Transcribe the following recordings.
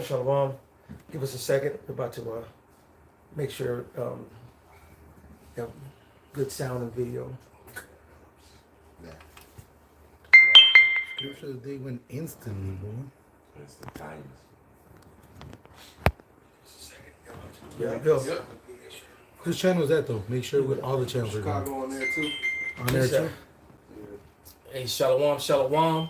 Shalom. Give us a second. We're about to make sure have good sound and video. Scripture they went instantly, boy. Instantaneous. Yeah, go. Yep. Whose channel is that though? Make sure with all the channels are going. Chicago on there too. On there too. Hey, Shalom, Shalom.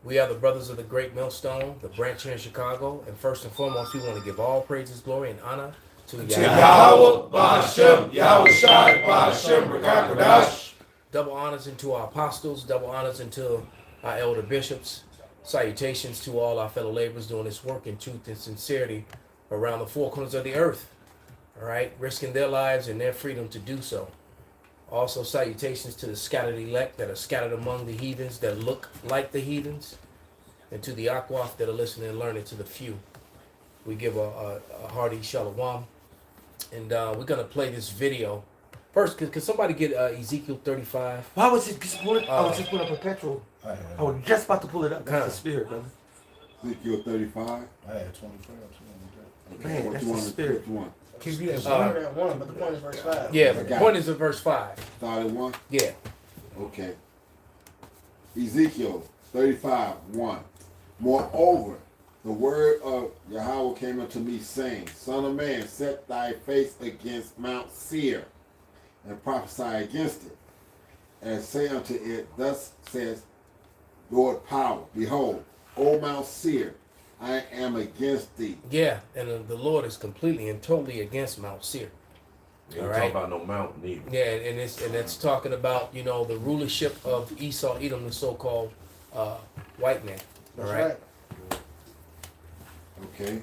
We are the brothers of the Great Millstone, the branch here in Chicago. And first and foremost, we want to give all praises, glory, and honor to Yahweh, Ba'ashem, Yahweh Shai, Ba'ashem, Rakakadash. Double honors into our apostles, double honors into our elder bishops. Salutations to all our fellow laborers doing this work in truth and sincerity around the four corners of the earth. All right, risking their lives and their freedom to do so. Also, salutations to the scattered elect that are scattered among the heathens that look like the heathens, and to the Akwaf that are listening and learning to the few. We give a hearty shalom, and we're going to play this video. First, could somebody get Ezekiel 35? Why was it just pull it? I was just pulling up perpetual. I was just about to pull it up. That's the spirit, brother. Ezekiel 35. I had 25. Man, that's the spirit. One. Can you read That one, but the point is verse 5. Yeah, the point is in verse 5. Started one? Yeah. Okay. Ezekiel 35, 1. Moreover, the word of Yahweh came unto me, saying, Son of man, set thy face against Mount Seir, and prophesy against it, and say unto it, Thus says Lord power, Behold, O Mount Seir, I am against thee. Yeah, and the Lord is completely and totally against Mount Seir. Ain't All talking right. about no mountain either. Yeah, and it's talking about, you know, the rulership of Esau Edom, the so-called white man. All That's right. Okay.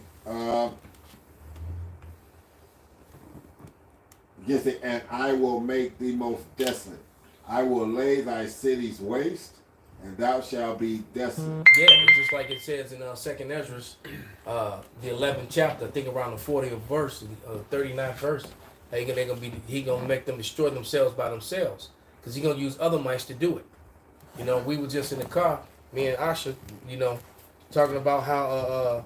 Against it, and I will make thee most desolate. I will lay thy cities waste, and thou shalt be desolate. Yeah, it's just like it says in Second Ezra, the 11th chapter, I think around the 40th verse, 39th verse. He gonna make them destroy themselves by themselves, because he gonna use other mice to do it. You know, we were just in the car, me and Asha, you know, talking about how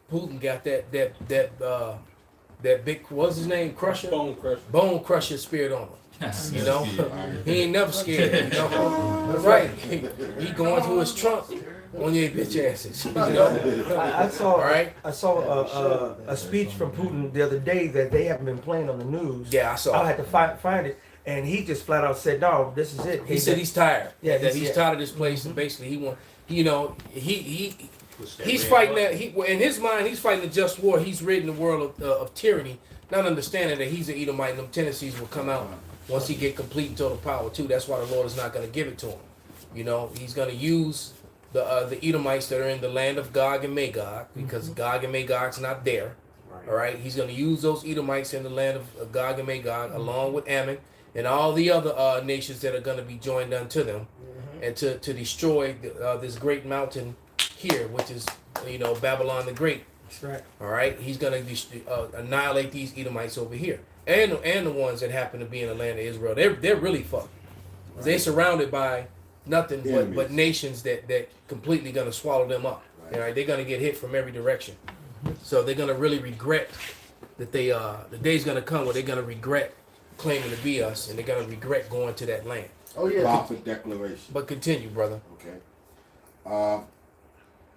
Putin got that big, what's his name, Crusher? Bone Crusher spirit on him. You know, he ain't never scared. You know, that's right. He going through his trunk on your bitch asses. You know, I saw. All right. I saw a speech from Putin the other day that they haven't been playing on the news. Yeah, I saw. I had to find it, and he just flat out said, "No, this is it." He said he's tired. Yeah, that he's tired of this place, and basically he want. You know, he's fighting that. In his mind, he's fighting a just war. He's ridding the world of tyranny, not understanding that he's an Edomite, and them tendencies will come out once he get complete and total power too. That's why the Lord is not going to give it to him. You know, he's going to use the Edomites that are in the land of Gog and Magog, because Gog and Magog's not there. All right, he's going to use those Edomites in the land of Gog and Magog, along with Ammon and all the other nations that are going to be joined unto them, and to destroy this great mountain here, which is, you know, Babylon the Great. That's right. All right, he's going to annihilate these Edomites over here, and the ones that happen to be in the land of Israel. They're really fucked. Right. They're surrounded by nothing but nations that completely going to swallow them up. Right. All right, they're going to get hit from every direction. So they're going to really regret that the day's going to come where they're going to regret claiming to be us, and they're going to regret going to that land. Oh yeah. Prophet declaration. But continue, brother. Okay.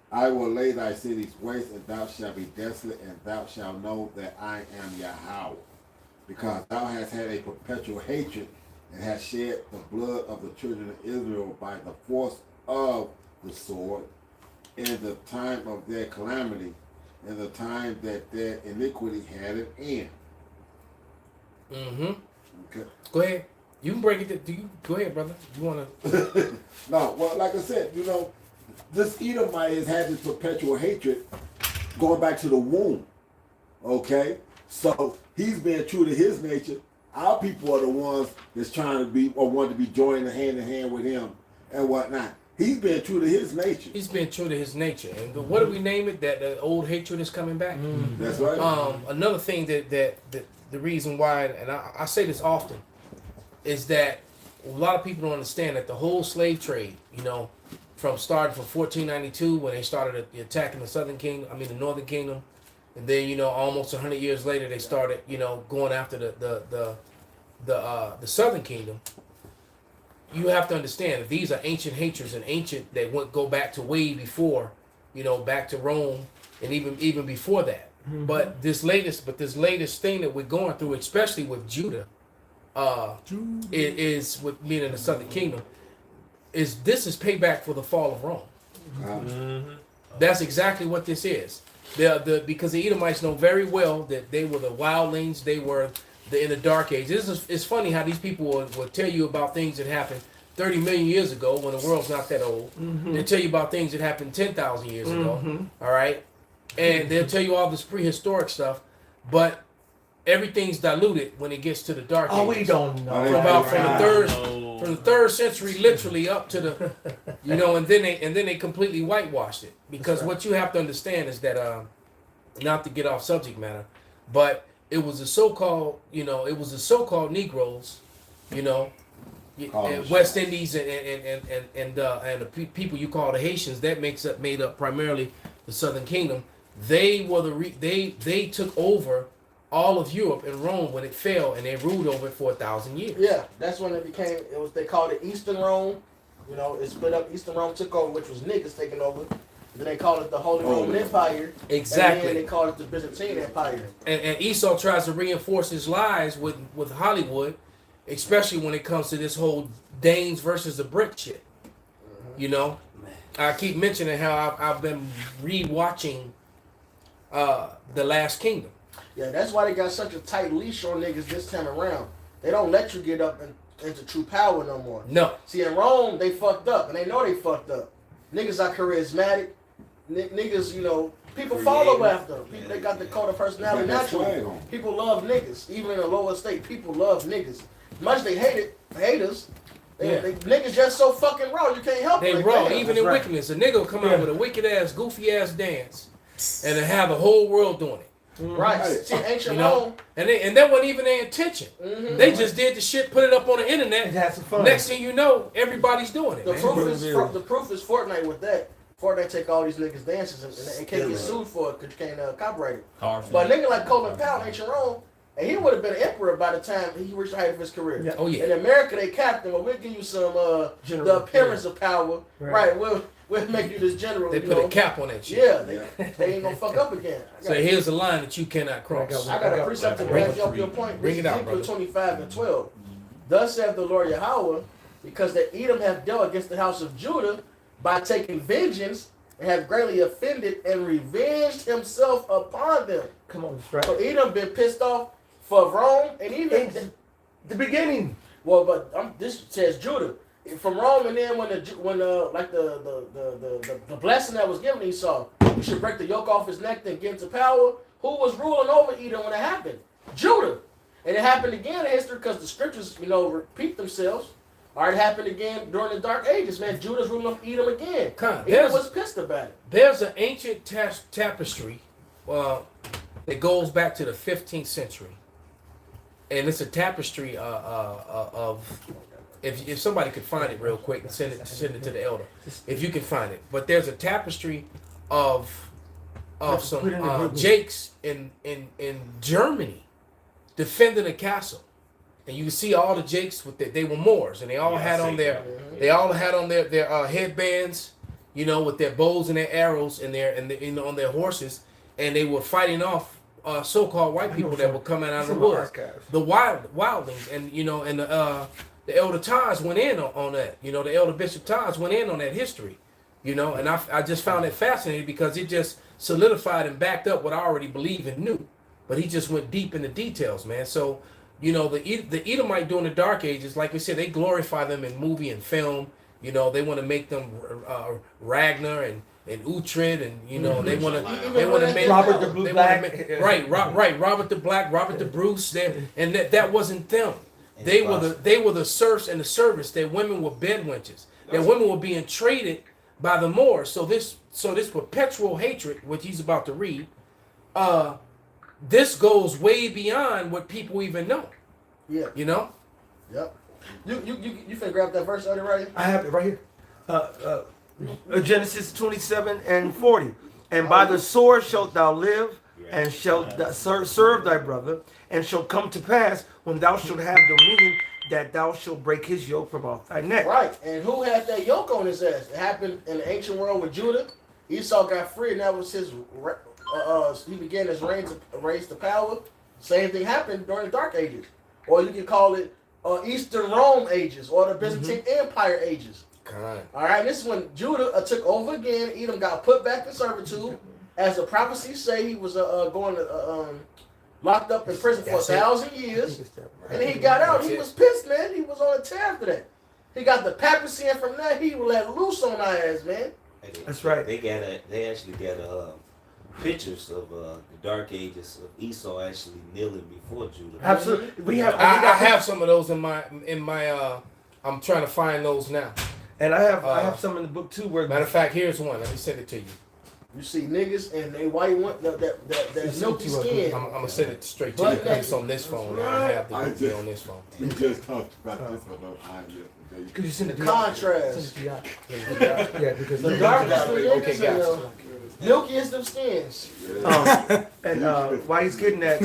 I will lay thy cities waste, and thou shalt be desolate, and thou shalt know that I am Yahweh. Because thou hast had a perpetual hatred, and hast shed the blood of the children of Israel by the force of the sword, in the time of their calamity, in the time that their iniquity had an end. Mm-hmm. Okay. Go ahead. You can break it. Go ahead, brother? You want to? No, well, like I said, you know, this Edomite has had this perpetual hatred going back to the womb. Okay? So he's being true to his nature. Our people are the ones that's trying to be, or want to be joining hand in hand with him and whatnot. He's been true to his nature. He's been true to his nature. And what do we name it? That the old hatred is coming back? That's right. Another thing that the reason why, and I say this often, is that a lot of people don't understand that the whole slave trade, you know, from starting from 1492 when they started attacking the the northern kingdom, and then almost 100 years later they started going after the southern kingdom. You have to understand that these are ancient hatreds and ancient they go back to way before, back to Rome and even before that. Mm-hmm. But this latest thing that we're going through, especially with Judah, it is with meaning the southern kingdom, is payback for the fall of Rome. That's exactly what this is. Because the Edomites know very well that they were the wildlings, they were in the dark age. It's funny how these people will tell you about things that happened 30 million years ago when the world's not that old. Mm-hmm. They'll tell you about things that happened 10,000 years ago. Mm-hmm. All right? And they'll tell you all this prehistoric stuff, but everything's diluted when it gets to the dark age. Oh, we don't know. From the third century, literally up to the, and then they completely whitewashed it. Because what you have to understand is that, not to get off subject matter, but it was the so-called Negroes, West Indies and the people you call the Haitians that made up primarily the Southern Kingdom. They were they took over all of Europe and Rome when it fell, and they ruled over it for 1,000 years. Yeah, that's when they called it Eastern Rome. It split up. Eastern Rome took over, which was niggas taking over. Then they called it the Holy Roman Empire. Exactly. And then they called it the Byzantine Empire. And Esau tries to reinforce his lies with Hollywood, especially when it comes to this whole Danes versus the brick shit. I keep mentioning how I've been re-watching The Last Kingdom. Yeah, that's why they got such a tight leash on niggas this time around. They don't let you get up into true power no more. No. See, in Rome, they fucked up, and they know they fucked up. Niggas are charismatic. Niggas, people follow after them. People, they got the code of personality naturally. People love niggas. Even in a lower state, people love niggas. Much they hate us. They niggas just so fucking raw, you can't help it. They raw, even in wickedness. A nigga will come out with a wicked ass, goofy ass dance, and then have the whole world doing it. Right. See, ancient Rome. And that wasn't even their intention. Mm-hmm. They just did the shit, put it up on the internet. And have some fun. Next thing you know, everybody's doing it. The man. proof is Fortnite with that. Fortnite take all these niggas dances and they can't get sued for it because you can't copyright it. But a nigga like Colin Powell, ancient Rome, and he would have been an emperor by the time he reached the height of his career. Yeah. Oh yeah. In America, they capped him. Well, we'll give you some the appearance of power. Right. We'll make you this general. They put a cap on that shit. Yeah, they ain't gonna fuck up again. So here's a line that you cannot cross. I got a precept to back up your point. Bring it out, Ezekiel brother. 25:12. Thus saith the Lord Yahweh, because the Edom hath dealt against the house of Judah by taking vengeance and have greatly offended and revenged himself upon them. Come on, that's right. So Edom been pissed off for Rome and even The beginning. well, but this says Judah from Rome, and then when the blessing that was given Esau, you should break the yoke off his neck and give him to power. Who was ruling over Edom when it happened? Judah, and it happened again in history because the scriptures repeat themselves. Or it happened again during the Dark Ages, man. Judah's ruling over Edom again. Edom was pissed about it. There's an ancient tapestry that goes back to the 15th century. And it's a tapestry of if somebody could find it real quick and send it to the elder, if you can find it. But there's a tapestry of some Jakes in Germany defending a castle, and you can see all the Jakes they were Moors, and they all had on their headbands, with their bows and their arrows and on their horses, and they were fighting off so-called white people that were coming out of the woods, the wildlings, and the elder Taj went in on that. The elder Bishop Taj went in on that history, and I just found it fascinating because it just solidified and backed up what I already believed and knew, but he just went deep in the details, man. So the Edomite during the Dark Ages, like I said, they glorify them in movie and film. They want to make them Ragnar and Uhtred, and they want to make Robert the Blue Black. Robert the Black, Robert the Bruce, and that wasn't them. They were the serfs and the servants. Their women were bed wenches. Their women were being traded by the Moors. So this perpetual hatred, which he's about to read, this goes way beyond what people even know. Yeah. Yep. You finna grab that verse out right? I have it right here. Genesis 27 and 40. And by the sword shalt thou live, and shalt serve thy brother, and shall come to pass when thou shalt have dominion that thou shalt break his yoke from off thy neck. Right. And who had that yoke on his ass? It happened in the ancient world with Judah. Esau got free, and that was his. He began his reign to raise the power. Same thing happened during the Dark Ages, or you can call it Eastern Rome ages, or the Byzantine Empire ages. God. All right. This is when Judah took over again. Edom got put back in servitude, as the prophecies say. He was going to locked up in prison for 1,000 years, and he got out. He was pissed, man. He was on a tear after that. He got the papacy, and from there he was let loose on our ass, man. That's right. They actually got pictures of the Dark Ages of Esau actually kneeling before Judah. Absolutely. I have some of those in my I'm trying to find those now. And I have some in the book too. Where Matter of fact, here's one. Let me send it to you. You see niggas and they white one that milky skin. I'm gonna send it straight to you. It's on this phone. I have the book on this phone. We just talked about this for no time yesterday. could you send it The to contrast. Send it to y'all. Yeah, because The darkest of Okay, niggas gotcha. and milkiest of skins. and why he's getting that,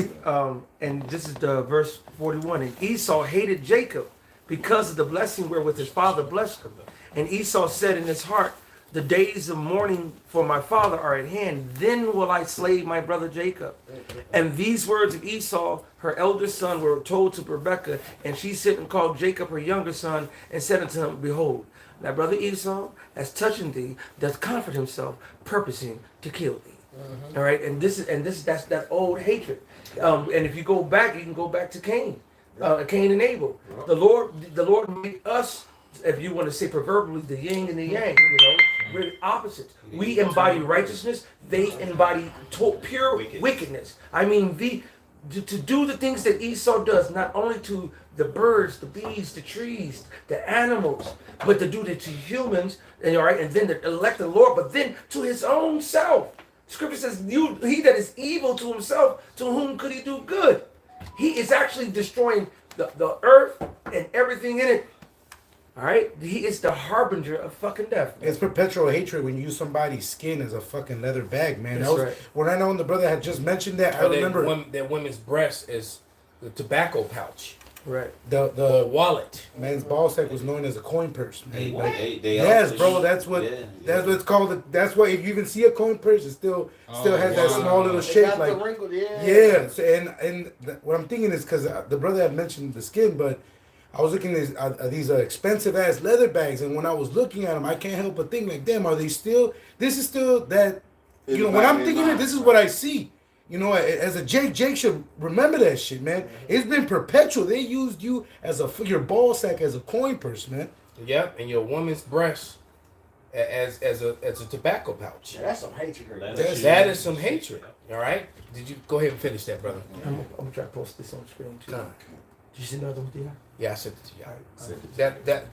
and this is the verse 41. And Esau hated Jacob because of the blessing wherewith his father blessed him. And Esau said in his heart, the days of mourning for my father are at hand. Then will I slay my brother Jacob. And these words of Esau, her elder son, were told to Rebekah. And she sent and called Jacob, her younger son, and said unto him, behold, thy brother Esau, as touching thee, doth comfort himself, purposing to kill thee. All right, and that's that old hatred. And if you go back, you can go back to Cain, Cain and Abel. The Lord made us, if you want to say proverbially, the yin and the yang. We're the opposites. We embody righteousness. They embody pure wickedness. I mean, to do the things that Esau does, not only to the birds, the bees, the trees, the animals, but to do it to humans, and all right, and then to elect the Lord, but then to his own self. Scripture says, he that is evil to himself, to whom could he do good? He is actually destroying the earth and everything in it. All right, he is the harbinger of fucking death. It's perpetual hatred when you use somebody's skin as a fucking leather bag, man. That's That was right. when I know when the brother had just mentioned that. I remember that women's breast is the tobacco pouch, Right. the wallet. man's ball sack was known as a coin purse, man. Like, They yes, also bro. use- That's what yeah, that's what it's called. That's why if you even see a coin purse, it still has that small little They shape, got like the wrinkled, yeah. yeah. So, what I'm thinking is because the brother had mentioned the skin, but I was looking at these expensive ass leather bags, and when I was looking at them, I can't help but think like, damn, are they still? This is still that. You know, when I'm thinking it, this is what I see. You know, as a Jake should remember that shit, man. It's been perpetual. They used you as your ball sack as a coin purse, man. Yep, and your woman's breast as a tobacco pouch. Yeah, that's some hatred right That there. is- That is some hatred. All right. Did you go ahead and finish that, brother? I'm gonna try to post this on the screen too. Nah. Did you see another one, Dion? Yeah, I sent it to you. Sent it to That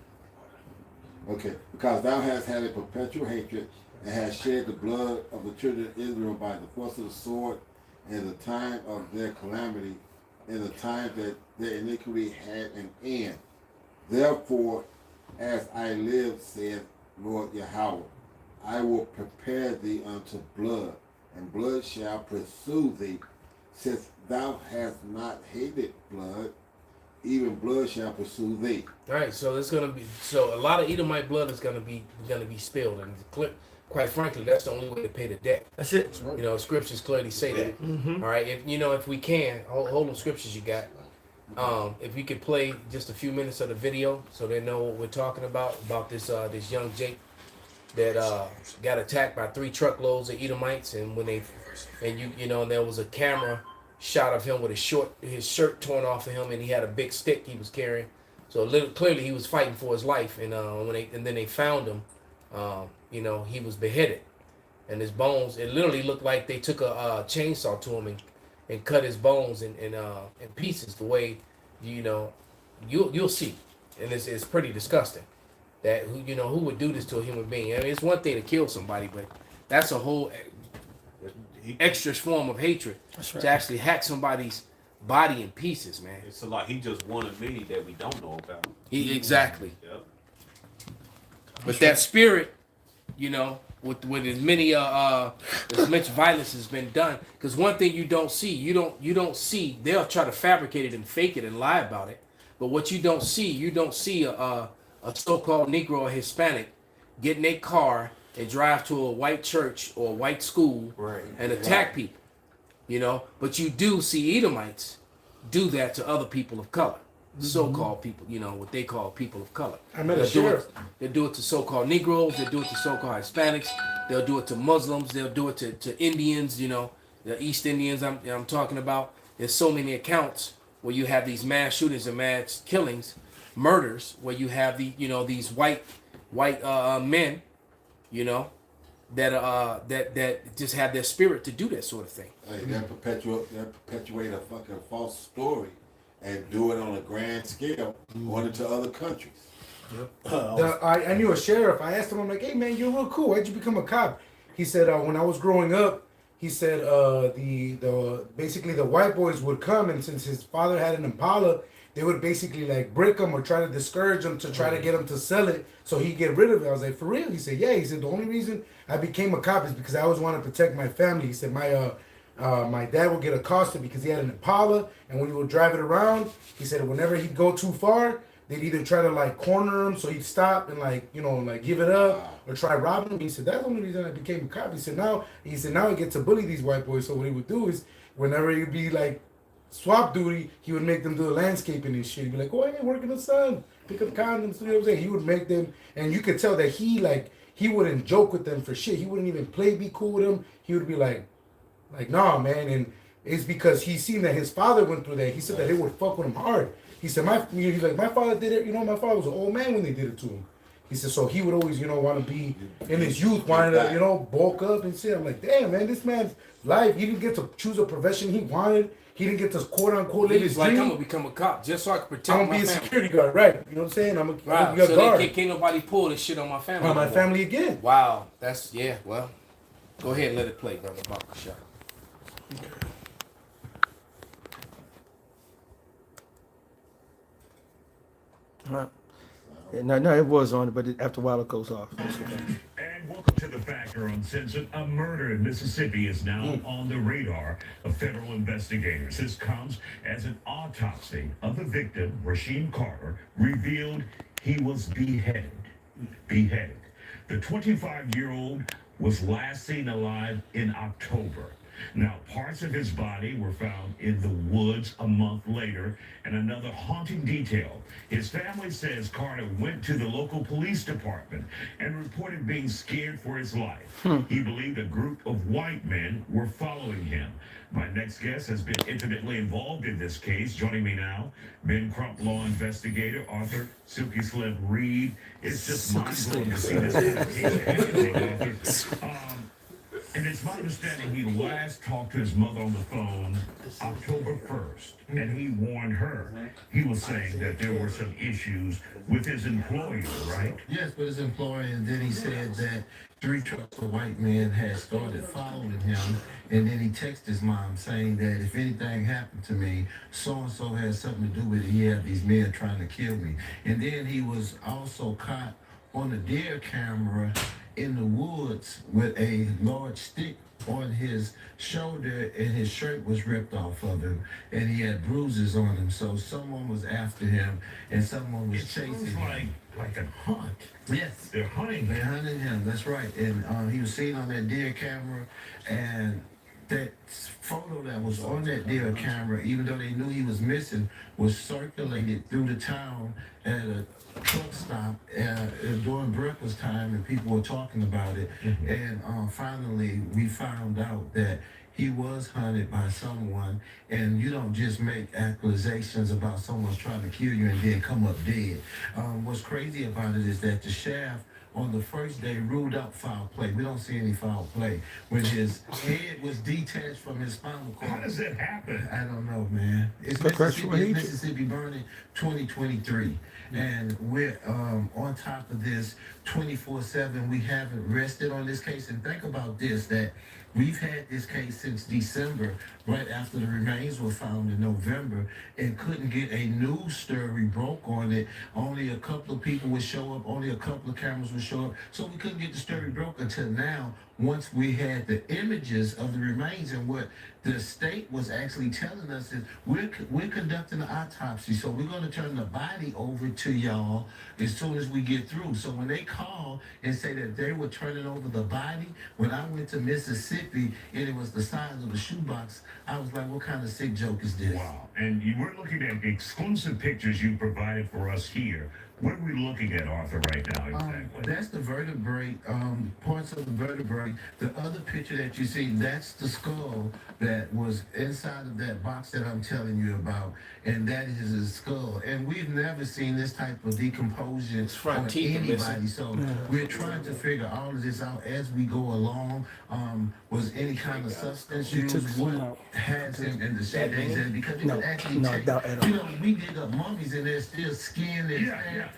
Okay, because thou hast had a perpetual hatred and hast shed the blood of the children of Israel by the force of the sword in the time of their calamity, in the time that their iniquity had an end. Therefore, as I live, saith Lord Yahweh, I will prepare thee unto blood, and blood shall pursue thee, since thou hast not hated blood, even blood shall pursue thee. All right, so it's gonna be a lot of Edomite blood is gonna be spilled, and quite frankly, that's the only way to pay the debt. That's it. You know, scriptures clearly say that. All right, if we can hold the scriptures you got. If we could play just a few minutes of the video, so they know what we're talking about this young Jake that got attacked by 3 truckloads of Edomites, and and there was a camera shot of him with his shirt torn off of him, and he had a big stick he was carrying. So clearly he was fighting for his life, and then they found him. He was beheaded, and his bones. It literally looked like they took a chainsaw to him and cut his bones in pieces. The way you'll see, and it's pretty disgusting. That who would do this to a human being? I mean, it's one thing to kill somebody, but that's a whole extra form of hatred. That's right. To actually hack somebody's body in pieces, man. It's a lot. He just wanted me that we don't know about. Exactly. Yep. But that spirit, you know, with as many as much violence has been done. Because one thing you don't see, you don't see. They'll try to fabricate it and fake it and lie about it. But what you don't see a so-called Negro or Hispanic get in a car and drive to a white church or a white school and attack people. You know, but you do see Edomites do that to other people of color, so-called people. You know what they call people of color. I met a sheriff. They do it to so-called Negroes. They do it to so-called Hispanics. They'll do it to Muslims. They'll do it to Indians. You know, the East Indians. I'm talking about. There's so many accounts where you have these mass shootings and mass killings, murders, where you have these white men, you know, that just have their spirit to do that sort of thing. Hey, that perpetuate a fucking false story and do it on a grand scale, going into other countries. I knew a sheriff. I asked him, I'm like, hey man, you're real cool. Why'd you become a cop? He said, when I was growing up, he said the basically the white boys would come, and since his father had an Impala, they would basically like break him or try to discourage him to try to get him to sell it so he'd get rid of it. I was like, for real? He said, yeah. He said, the only reason I became a cop is because I always wanted to protect my family. He said, my dad would get accosted because he had an Impala, and when he would drive it around, he said whenever he'd go too far, they'd either try to like corner him so he'd stop and like give it up or try robbing him. He said that's the only reason I became a cop. He said now I get to bully these white boys. So what he would do is whenever he'd be like swap duty, he would make them do the landscaping and shit. He'd be like, oh, I ain't working the sun, pick up condoms. You know what I'm saying? He would make them, and you could tell that he wouldn't joke with them for shit. He wouldn't even be cool with them. He would be like, nah, man. And it's because he seen that his father went through that. He said that it would fuck with him hard. He said, my father did it. You know, my father was an old man when they did it to him. He said, so he would always, want to be in his youth, wanted to, bulk up and shit. I'm like, damn, man, this man's life. He didn't get to choose a profession he wanted. He didn't get to quote unquote live his dream. I'm gonna become a cop just so I can protect I'm my gonna be family. a security guard, right? You know what I'm saying? I'm gonna be a so guard. Can't nobody pull this shit on my family. On my family again. Wow, that's well, go ahead and let it play, brother. Shot. No, it was on, but after a while it goes off. And welcome to The Factor Uncensored. A murder in Mississippi is now on the radar of federal investigators. This comes as an autopsy of the victim, Rasheem Carter, revealed he was beheaded. Beheaded. The 25-year-old was last seen alive in October. Now, parts of his body were found in the woods a month later, and another haunting detail. His family says Carter went to the local police department and reported being scared for his life. He believed a group of white men were following him. My next guest has been intimately involved in this case. Joining me now, Ben Crump law investigator, author Silky Slim Reed. It's just mind-blowing to see this. And it's my understanding he last talked to his mother on the phone October 1st, and he warned her. He was saying that there were some issues with his employer, right? Yes, with his employer, and then he said that 3 trucks of white men had started following him, and then he texted his mom saying that if anything happened to me, so-and-so has something to do with it. He had these men trying to kill me. And then he was also caught on a deer camera in the woods with a large stick on his shoulder, and his shirt was ripped off of him, and he had bruises on him. So someone was after him, and someone was chasing him. Like a hunt. Yes. They're hunting him. They're hunting him, that's right. And he was seen on that deer camera, and that photo that was on that deer camera, even though they knew he was missing, was circulated through the town at a truck stop during breakfast time, and people were talking about it. And finally, we found out that he was hunted by someone, and you don't just make accusations about someone's trying to kill you and then come up dead. What's crazy about it is that the sheriff on the first day ruled out foul play. We don't see any foul play. When his head was detached from his spinal cord. How does that happen? I don't know, man. It's Mississippi Burning 2023. And we're on top of this 24/7. We haven't rested on this case. And think about this, that We've had this case since December, right after the remains were found in November, and couldn't get a news story broke on it. Only a couple of people would show up, only a couple of cameras would show up, so we couldn't get the story broke until now, once we had the images of the remains. And what the state was actually telling us is we're conducting an autopsy, so we're going to turn the body over to y'all as soon as we get through. So when they call and say that they were turning over the body, when I went to Mississippi and it was the size of a shoebox, I was like, what kind of sick joke is this? Wow. And you were looking at exclusive pictures you provided for us here. What are we looking at, Arthur, right now exactly? That's the vertebrae, parts of the vertebrae. The other picture that you see, that's the skull that was inside of that box that I'm telling you about. And that is his skull. And we've never seen this type of decomposition on anybody. So we're trying to figure all of this out as we go along. Was any kind of substance used? What has him in the shape that he's in? Because you can actually check. You know, we dig up mummies and there's still skin and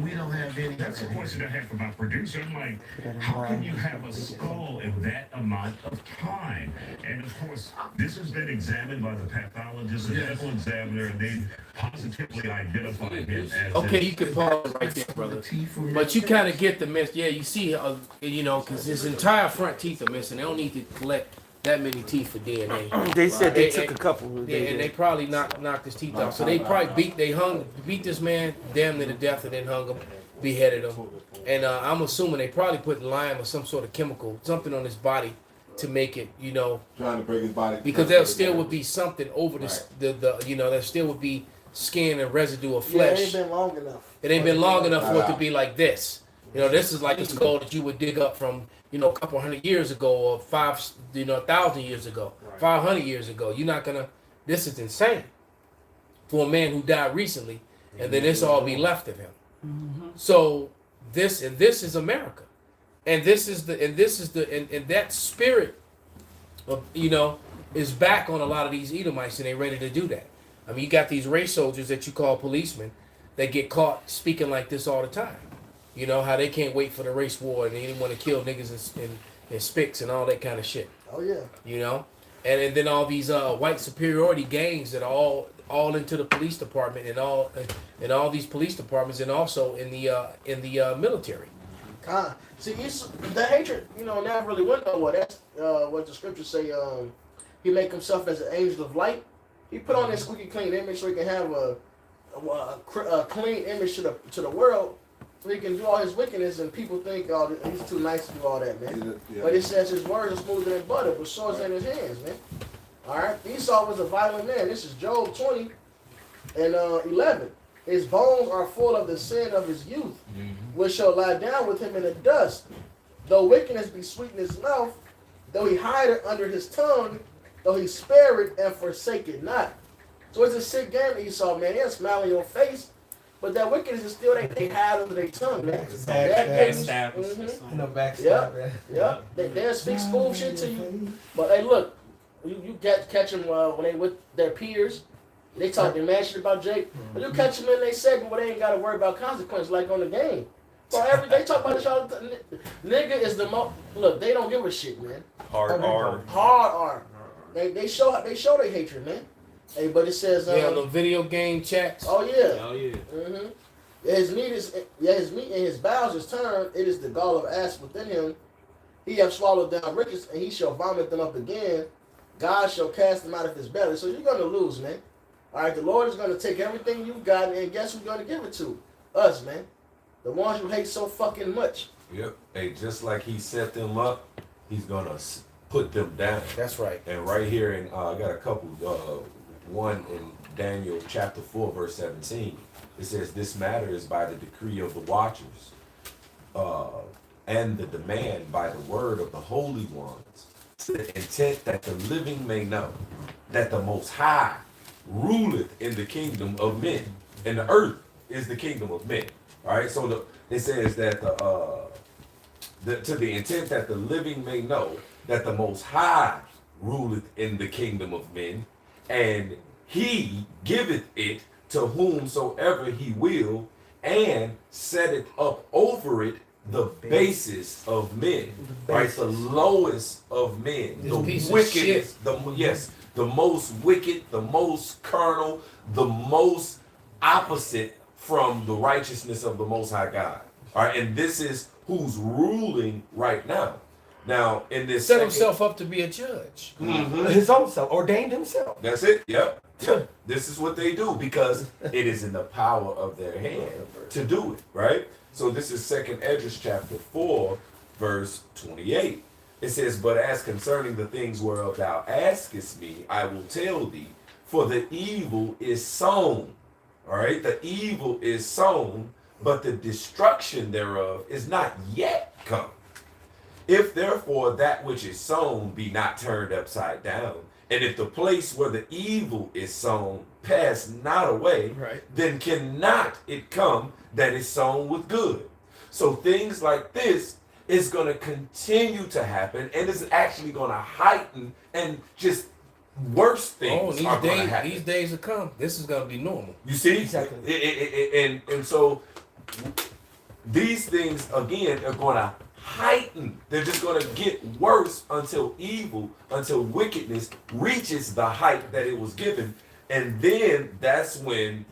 we don't have any. That's a question I have for my producer. I'm like, how can you have a skull in that amount of time? And of course, this has been examined by the pathologist and medical examiner, and they positively identified him as. Okay, you can pause right there, brother. But you kind of get the mess. Yeah, you see, you know, because his entire front teeth are missing. They don't need to collect that many teeth for DNA. They said they took a couple. And they probably knocked his teeth out. So they probably beat this man damn near to death and then hung him, beheaded him. And I'm assuming they probably put lime or some sort of chemical, something on his body to make it, you know, trying to break his body. Because there still would be something over the you know, there still would be skin and residue of flesh. Yeah, it ain't been long enough. It ain't been long enough for it to be like this. You know, this is like a skull that you would dig up from, you know, a couple hundred years ago or 1,000 years ago, 500 years ago. You're not gonna. This is insane for a man who died recently, and then this all be left of him. So this is America, and that spirit of, you know, is back on a lot of these Edomites, and they ready to do that. I mean, you got these race soldiers that you call policemen that get caught speaking like this all the time. You know, how they can't wait for the race war and they didn't want to kill niggas and spics and all that kind of shit. Oh, yeah. You know? And then all these white superiority gangs that are all into the police department and all these police departments and also in the military. See, the hatred, you know, never really went nowhere. That's what the scriptures say. He make himself as an angel of light. He put on this squeaky clean image so he can have a clean image to the world. So he can do all his wickedness, and people think, oh, he's too nice to do all that, man. Yeah. But it says his words are smoother than butter, but swords in his hands, man. All right? Esau was a violent man. This is Job 20 and 11. His bones are full of the sin of his youth, which shall lie down with him in the dust. Though wickedness be sweet in his mouth, though he hide it under his tongue, though he spare it and forsake it not. So it's a sick game, Esau, man. They'll smile in your face, but that wickedness is still they hide under their tongue, man. No backstab. Yep. They'll speak smooth shit to you. But hey, look, you catch them when they with their peers. They talking mad shit about Jake. But you catch them in their segment where they ain't got to worry about consequences like on the game. So they talk about this all the time. Nigga is the most. Look, they don't give a shit, man. Hard R. They show their hatred, man. Hey, but it says the video game chats. Oh yeah. His meat and his bowels is turned. It is the gall of ass within him. He have swallowed down riches, and he shall vomit them up again. God shall cast them out of his belly. So you're gonna lose, man. All right, the Lord is gonna take everything you've got, and guess who's gonna give it to? Us, man. The ones you hate so fucking much. Yep. Hey, just like he set them up, he's gonna put them down. That's right. And right here, and I got a couple. One in Daniel chapter 4, verse 17. It says, "This matter is by the decree of the watchers, and the demand by the word of the holy ones, to the intent that the living may know that the Most High ruleth in the kingdom of men, and the earth is the kingdom of men." All right. So it says that to the intent that the living may know that the Most High ruleth in the kingdom of men, and he giveth it to whomsoever he will, and setteth up over it the basis of men, right? The lowest of men, This the piece of wickedest, the most wicked, the most carnal, the most opposite from the righteousness of the Most High God. All right, and this is who's ruling right now. Now, in this Set himself up to be a judge. His own self, ordained himself. That's it. Yep. This is what they do because it is in the power of their hand to do it, right? So this is 2nd Esdras chapter 4, verse 28. It says, "But as concerning the things whereof thou askest me, I will tell thee, for the evil is sown." All right, the evil is sown, but the destruction thereof is not yet come. If therefore that which is sown be not turned upside down, and if the place where the evil is sown pass not away, Right. then cannot it come that is sown with good. So things like this is going to continue to happen, and it's actually going to heighten, and just worse things are going to happen. These days will come. This is going to be normal. You see? Exactly. And so these things, again, are going to heighten. They're just going to get worse until wickedness reaches the height that it was given. And then that's when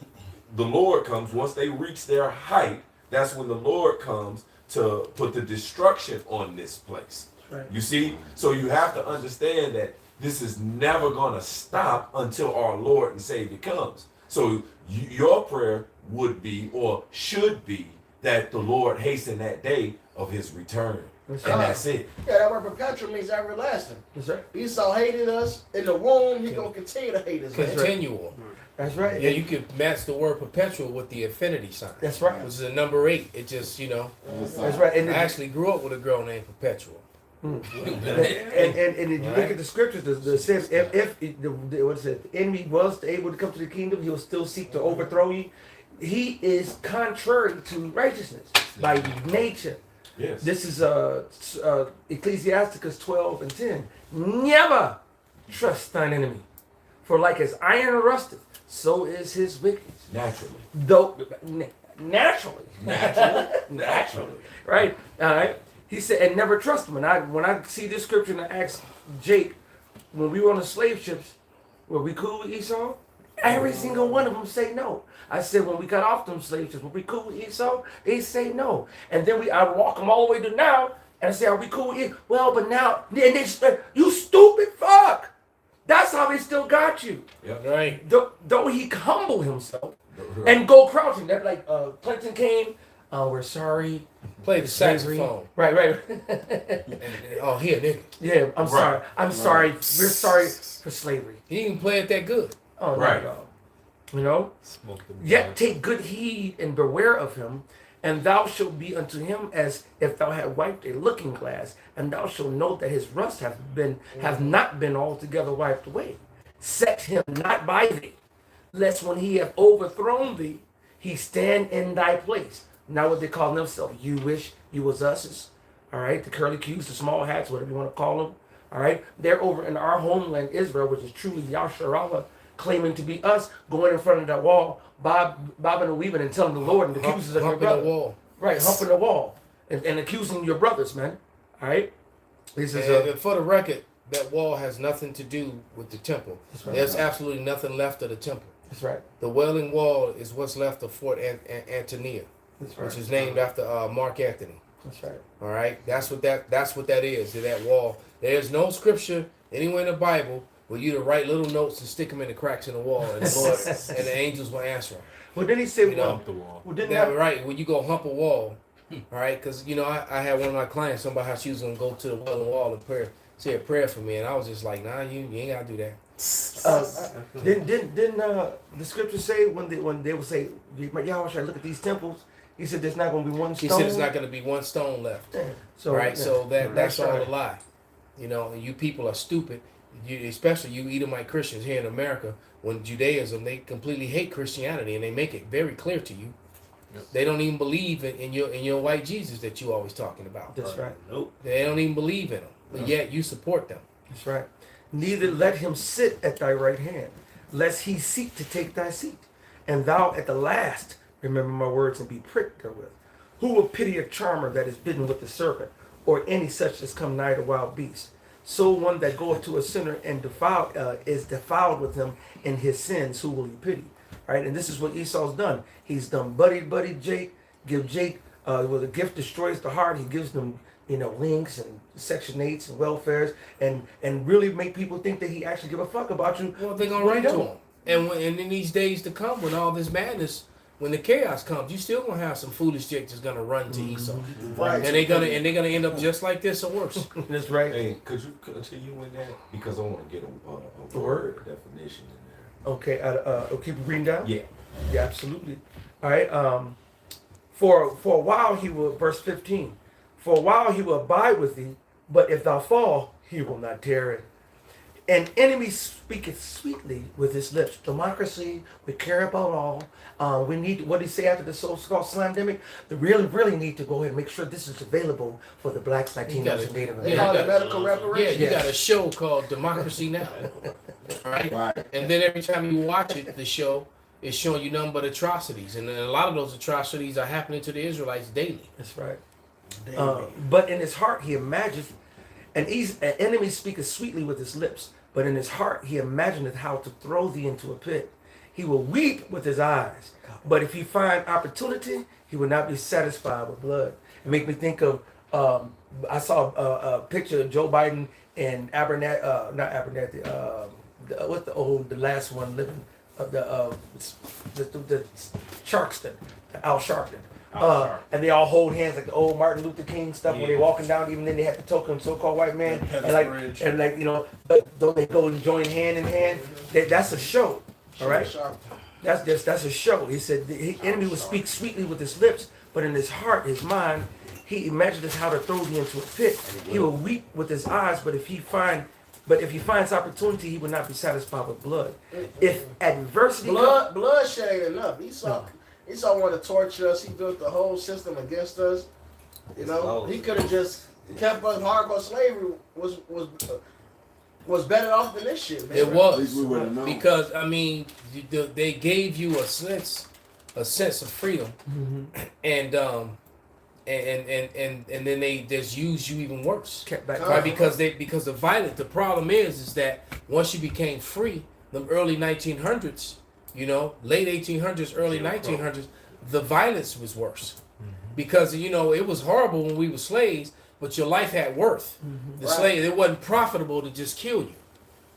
the Lord comes. Once they reach their height, that's when the Lord comes to put the destruction on this place. Right. You see? So you have to understand that this is never going to stop until our Lord and Savior comes. So your prayer would be, or should be, that the Lord hasten that day of his return. And that's it. Yeah, that word perpetual means everlasting. That's right. Esau hated us in the womb. He gonna continue to hate us. Man. Continual. That's right. Yeah, you could match the word perpetual with the infinity sign. That's right. Which is a number 8. It just, That's right. And I actually grew up with a girl named Perpetual. and if you look at the scriptures, the says if the enemy was able to come to the kingdom, he will still seek to overthrow you. He is contrary to righteousness by nature. Yes. This is Ecclesiasticus 12:10. Never trust thine enemy, for like as iron rusteth, so is his wickedness. Naturally. Though naturally, right? All right. He said, and never trust him. And when I see this scripture and I ask Jake, when we were on the slave ships, were we cool with Esau? Every single one of them say no. I said, when we got off them slave ships, were we cool with Esau? They say no. And then I walk them all the way to now, and I say, are we cool with Esau? Well, but now, and they say, you stupid fuck. That's how they still got you. Yep. Right. Though he humble himself and go crouching. That like Clinton came, we're sorry. Play the saxophone. Right. Oh, here, nigga. Yeah, I'm sorry. I'm sorry. We're sorry for slavery. He didn't play it that good. Oh, Right. no. You know? Yet take good heed and beware of him, and thou shalt be unto him as if thou had wiped a looking glass, and thou shalt know that his rust hath not been altogether wiped away. Set him not by thee, lest when he have overthrown thee, he stand in thy place. Now what they call themselves, you wish you was us, all right? The curly cues, the small hats, whatever you want to call them, all right? They're over in our homeland, Israel, which is truly Yasharallah, claiming to be us, going in front of that wall, bobbing and weaving and telling the Lord and the accusers of your brother. the wall. Right, humping the wall and accusing your brothers, man. All right? This is And for the record, that wall has nothing to do with the temple. right. There's absolutely nothing left of the temple. That's right. The Wailing Wall is what's left of Fort Antonia, That's right. which is named after Mark Antony. That's right. All right, that's what that is. That wall. There's no scripture anywhere in the Bible where you to write little notes and stick them in the cracks in the wall, and the Lord and the angels will answer them. Well, then he said, You know, well, didn't Now, that, right, when you go hump a wall, all right, because I had one of my clients, somebody how she was gonna go to the Wailing Wall and say a prayer for me, and I was just like, nah, you ain't gotta do that. didn't the scripture say when they would say, Yahweh, should I look at these temples? He said there's not going to be one stone. She said it's not gonna be one stone left. So, Right, yeah. so that's all right. a lie. You know, and you people are stupid. Especially you Edomite Christians here in America, when Judaism, they completely hate Christianity, and they make it very clear to you. Yep. They don't even believe in your white Jesus that you always talking about. That's right. Nope. They don't even believe in them, but yet you support them. That's right. Neither let him sit at thy right hand, lest he seek to take thy seat. And thou at the last, remember my words and be pricked therewith. Who will pity a charmer that is bidden with the serpent, or any such as come nigh the wild beast? So one that goeth to a sinner and is defiled with him in his sins, who will he pity? Right? And this is what Esau's done. He's done buddy Jake, give Jake, well, the gift destroys the heart. He gives them, links and Section 8s and welfares, and really make people think that he actually give a fuck about you. Well, they're gonna run to him. And in these days to come, when all this madness, when the chaos comes, you still gonna have some foolish Jake that's gonna run to Esau, Right. and they're gonna end up just like this or worse. That's right. Hey, could you continue with that? Because I want to get a word definition in there. Okay, I'll keep reading down. Yeah. Yeah, absolutely. All right. For a while he will, verse 15. For a while he will abide with thee, but if thou fall, he will not tarry. An enemy speaketh sweetly with his lips. Democracy, we care about all. We need, what did he say after the so-called slamdemic? They really need to go ahead and make sure this is available for the blacks, Latinos, and Native They Americans. call it medical Yeah, reparations. you got a show called Democracy Now, right? Right. And then every time you watch it, the show is showing you nothing but atrocities, and then a lot of those atrocities are happening to the Israelites daily. That's right. But in his heart he imagineth, an enemy speaketh sweetly with his lips, but in his heart he imagineth how to throw thee into a pit. He will weep with his eyes, but if he find opportunity, he will not be satisfied with blood. It make me think of, I saw a picture of Joe Biden and what's the last one living, the Sharkston, Al Sharpton. And they all hold hands like the old Martin Luther King stuff when they walking down. Even then they have the token so-called white man, but don't they go and join hand in hand? That's a show, all right. That's a show. He said the enemy will speak sweetly with his lips, but in his heart, his mind, he imagines how to throw thee into a pit. He will weep with his eyes, but if he finds opportunity, he will not be satisfied with blood. If adversity, Bloodshed ain't enough. Esau wanted to torture us. He built the whole system against us. He could have just kept us. Hardcore slavery was better off than this shit, man. It At least was we would have known. because they gave you a sense of freedom, and then they just used you even worse. kept back. Right, because the violence. The problem is that once you became free, the early 1900s, late 1800s, early 1900s, the violence was worse, because it was horrible when we were slaves, but your life had worth. The slave, it wasn't profitable to just kill you,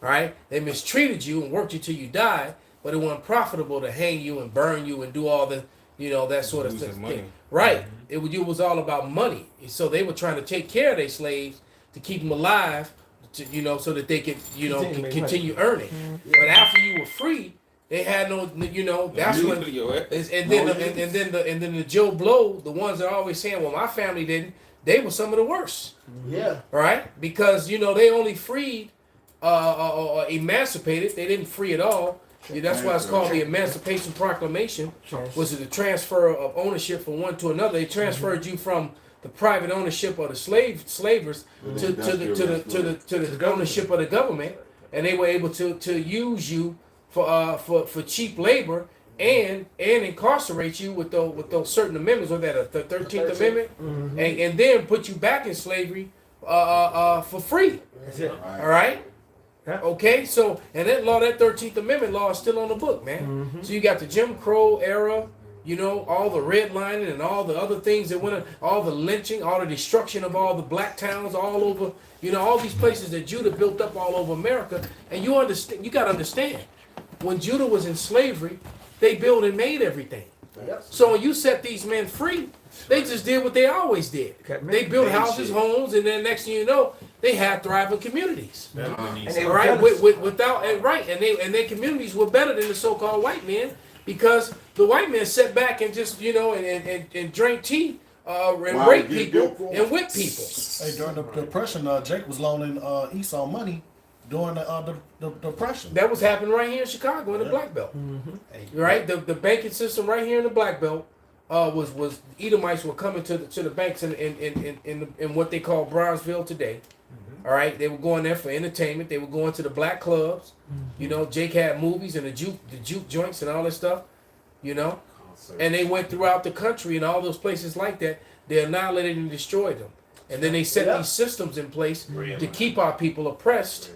right? They mistreated you and worked you till you died, but it wasn't profitable to hang you and burn you and do all the that sort of thing. Right? It was all about money. So they were trying to take care of their slaves to keep them alive, so that they could continue earning. But after you were free, they had no, that's when, and then the Joe Blow, the ones that are always saying, well, my family didn't, they were some of the worst. Yeah. Right? Because, they only freed, or emancipated, they didn't free at all. That's why it's called the Emancipation Proclamation, was the transfer of ownership from one to another. They transferred you from the private ownership of the slavers to the ownership of the government, and they were able to use you for cheap labor and incarcerate you with those certain amendments, or that the 13th Amendment, and then put you back in slavery for free. That's it. All right. Okay, so and that 13th Amendment law is still on the book, man. So you got the Jim Crow era, all the redlining and all the other things that went on, all the lynching, all the destruction of all the black towns all over, all these places that Judah built up all over America. And you got to understand, when Judah was in slavery, they built and made everything. So when you set these men free, they just did what they always did. They built houses, homes, and then next thing you know, they had thriving communities. And they were Right, jealous. and their communities were better than the so-called white men, because the white men sat back and just and drank tea, and rape people and whip people. Hey, during the Depression, Jake was loaning Esau money during the Depression. That was happening right here in Chicago in the Black Belt. Right, the banking system right here in the Black Belt was Edomites were coming to the banks in what they call Brownsville today. All right, they were going there for entertainment. They were going to the black clubs. Jake had movies and the juke joints and all that stuff. and they went throughout the country and all those places like that. They annihilated and destroyed them. And then they set these systems in place to keep our people oppressed,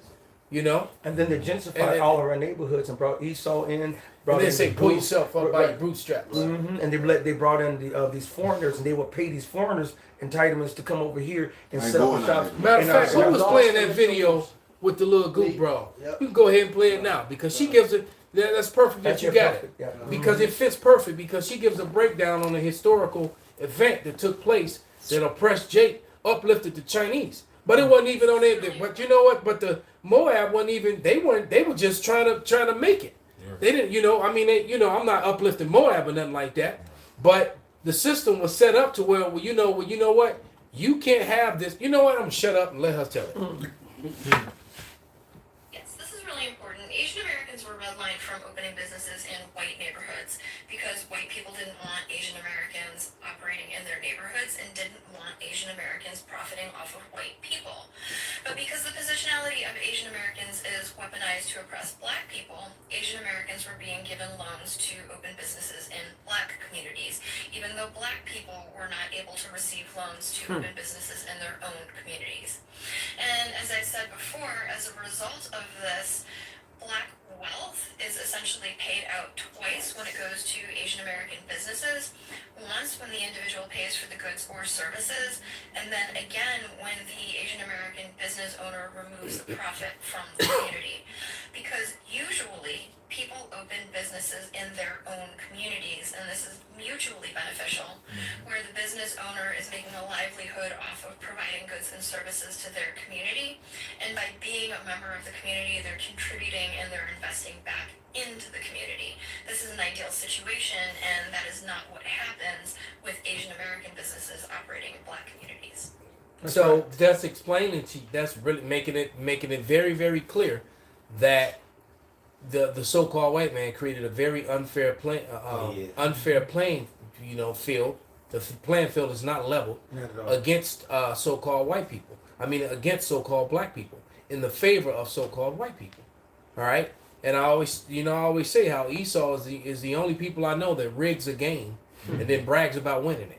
you know. And then they gentrified all of our neighborhoods and brought Esau in. And Brought they in say the pull Greek- yourself up by your bootstraps. And they brought in these foreigners, and they would pay these foreigners entitlements to come over here and Ain't set up going shops. out Matter of And, fact, uh, who was playing that video with the little goop bra? Yep. You can go ahead and play it now because she gives it. That's perfect that That's you it, got perfect, it yeah. because it fits perfect because she gives a breakdown on a historical event that took place that oppressed Jake, uplifted the Chinese. But it wasn't even on it. But you know what? But the Moab wasn't even. They weren't. They were just trying to make it. They didn't. You know. I mean. I'm not uplifting Moab or nothing like that. But the system was set up to where. Well, you know what? You can't have this. You know what? I'm gonna shut up and let her tell it. Yes, this is really important. Asian Americans were redlined from opening businesses in white neighborhoods because white people didn't want Asian Americans operating in their neighborhoods and didn't want Asian Americans profiting off of white people. But because the positionality of Asian Americans is weaponized to oppress black people, Asian Americans were being given loans to open businesses in black communities, even though black people were not able to receive loans to open businesses in their own communities. And as I said before, as a result of this, black wealth is essentially paid out twice when it goes to Asian American businesses. Once when the individual pays for the goods or services, and then again when the Asian American business owner removes the profit from the community. Because usually people open businesses in their own communities, and this is mutually beneficial, where the business owner is making a livelihood off of providing goods and services to their community, and by being a member of the community, they're contributing and they're investing back into the community. This is an ideal situation, and that is not what happens with Asian American businesses operating in black communities. So that's explaining to you. That's really making it very, very clear that the so-called white man created a very unfair unfair playing field. The playing field is not leveled against so-called white people. I mean, against so-called black people, in the favor of so-called white people. All right. And I always say how Esau is the only people I know that rigs a game and then brags about winning it.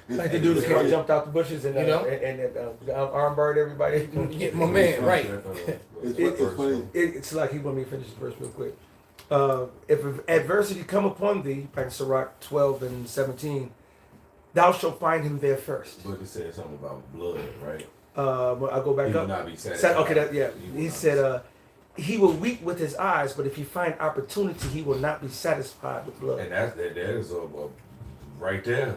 Like the dude who jumped out the bushes and armbarred everybody. Yeah, my man, right. It's like he want me to finish the verse real quick. If adversity come upon thee, like Sirach 12:17, thou shalt find him there first. But it said something about blood, right? But I go back He up. will not be satisfied. Okay, he said, he will weep with his eyes, but if he find opportunity, he will not be satisfied with blood. And that is right there.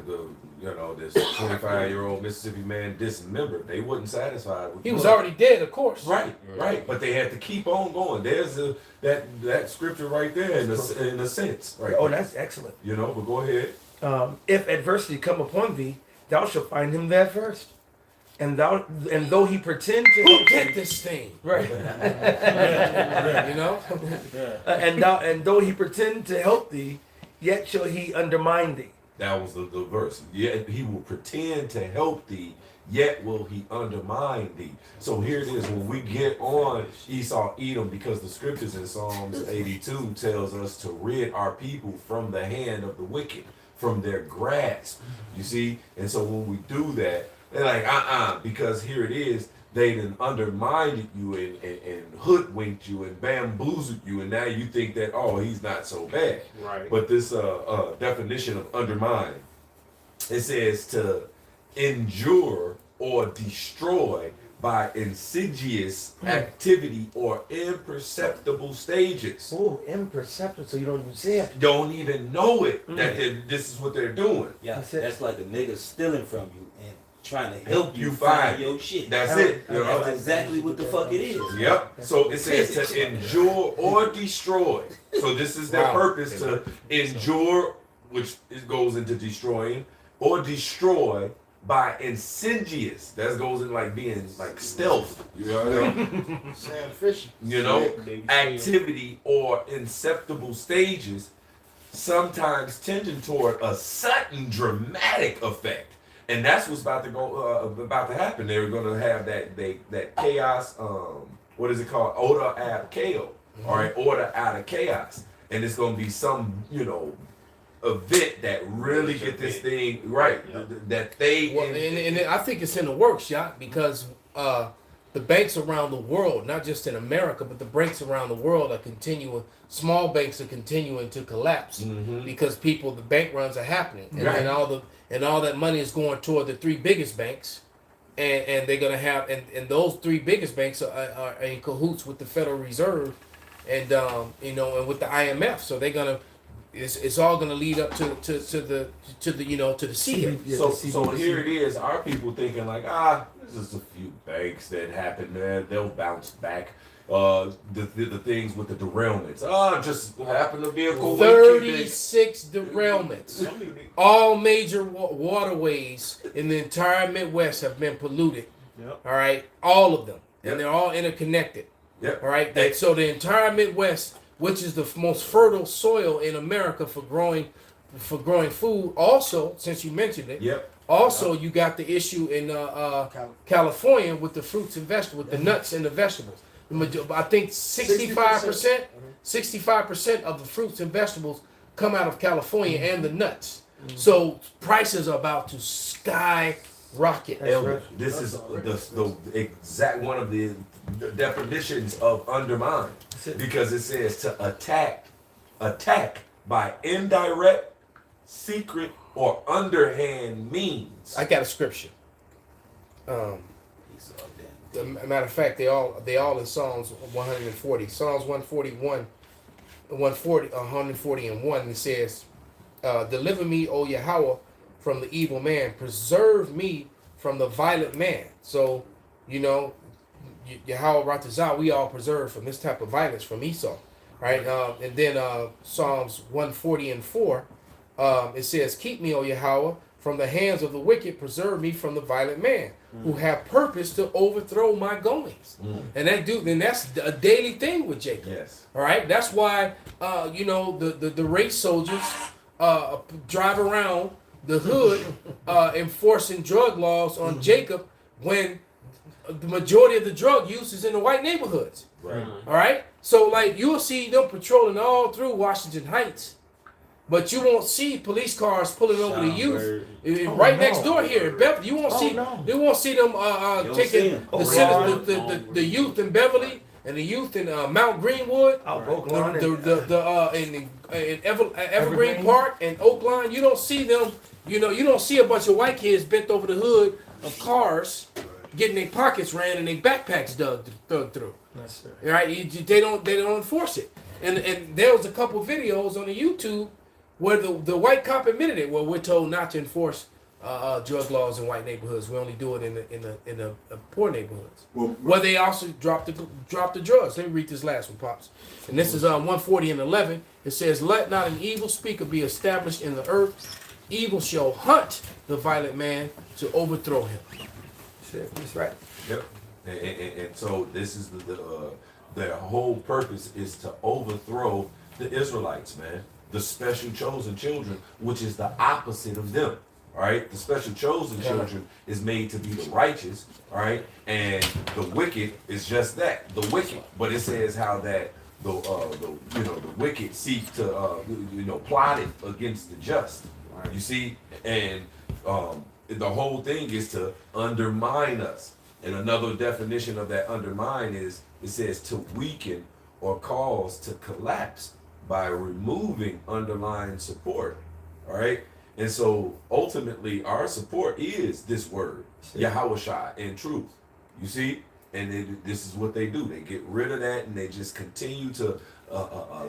This 25-year-old Mississippi man dismembered. They wasn't satisfied with. He was already dead, of course. Right. But they had to keep on going. There's that scripture right there in a sense. Right. Oh, that's excellent. But go ahead. If adversity come upon thee, thou shalt find him there first. And though he pretend to Who did this thing? right, and though he pretend to help thee, yet shall he undermine thee. That was the verse. Yet he will pretend to help thee, yet will he undermine thee. So here it is when we get on Esau Edom, because the scriptures in Psalms 82 tells us to rid our people from the hand of the wicked, from their grasp. You see? And so when we do that, they're like, because here it is, they done undermined you and hoodwinked you and bamboozled you, and now you think that, he's not so bad. Right. But this definition of undermine, it says to injure or destroy by insidious activity or imperceptible stages. Oh, imperceptible, so you don't even see it. Don't even know it that this is what they're doing. Yeah, that's like a nigga stealing from you and trying to help you find find your shit. That's it. That's exactly what the fuck it is. Yep. So it says to endure or destroy. So this is their purpose, to endure, which goes into destroying, or destroy by insidious. That goes in like being like stealth. Sam Fisher. Activity or inceptible stages, sometimes tending toward a sudden dramatic effect. And that's what's about to happen. They're going to have that chaos. What is it called? Order out of chaos. All right, order out of chaos. And it's going to be some event that really get this thing right. That they Well, and I think it's in the works, yeah, because the banks around the world, not just in America, but the banks around the world are continuing. Small banks are continuing to collapse because the bank runs are happening, and all that money is going toward the three biggest banks, and they're gonna have and those three biggest banks are in cahoots with the Federal Reserve, and and with the IMF, so they're gonna. It's all going to lead up to the CBIC. So here it is. Our people thinking like, this is a few banks that happen, man. They'll bounce back. The things with the derailments. Just happened to be a cool 36 derailments. All major waterways in the entire Midwest have been polluted. Yep. All right, all of them, and they're all interconnected. Yep. All right. So the entire Midwest, which is the most fertile soil in America for growing food. Also, since you mentioned it, also you got the issue in California with the fruits and vegetables, with the nuts and the vegetables. I think 65% of the fruits and vegetables come out of California and the nuts. So prices are about to skyrocket. This is the exact one of the definitions of undermine, because it says to attack by indirect, secret, or underhand means. I got a scripture. Matter of fact, they all in Psalms 140. Psalms 141, 140 and 1. It says, "Deliver me, O Yahweh, from the evil man. Preserve me from the violent man." So, Yahweh Ratazah, we all preserved from this type of violence from Esau, right? And then Psalms 140 and 4, it says, "Keep me, O Yahweh, from the hands of the wicked. Preserve me from the violent man, who have purpose to overthrow my goings." And that's a daily thing with Jacob. Yes. All right. That's why the race soldiers drive around the hood enforcing drug laws on Jacob when the majority of the drug use is in the white neighborhoods. Right. All right. So you'll see them patrolling all through Washington Heights, but you won't see police cars pulling over the youth next door here in Beverly. You won't see. They won't see them taking the youth in Beverly and the youth in Mount Greenwood, in Evergreen Park and Oakland. You don't see them. You don't see a bunch of white kids bent over the hood of cars, getting their pockets ran and their backpacks dug through. That's right. Right? They don't enforce it. And there was a couple videos on the YouTube where the white cop admitted it. Well, we're told not to enforce drug laws in white neighborhoods. We only do it in the poor neighborhoods. Where they also drop the drugs. Let me read this last one, Pops. And this is 140 and 11. It says, "Let not an evil speaker be established in the earth. Evil shall hunt the violent man to overthrow him." That's right. Yep. And so this is the whole purpose is to overthrow the Israelites, man. The special chosen children, which is the opposite of them. All right, the special chosen children is made to be the righteous. All right, and the wicked is just that, the wicked. But it says how that the wicked seek to plot it against the just. You see, and the whole thing is to undermine us. And another definition of that undermine is it says to weaken or cause to collapse by removing underlying support. All right. And so ultimately our support is this word, Yahushua, and truth. You see? And this is what they do. They get rid of that and they just continue to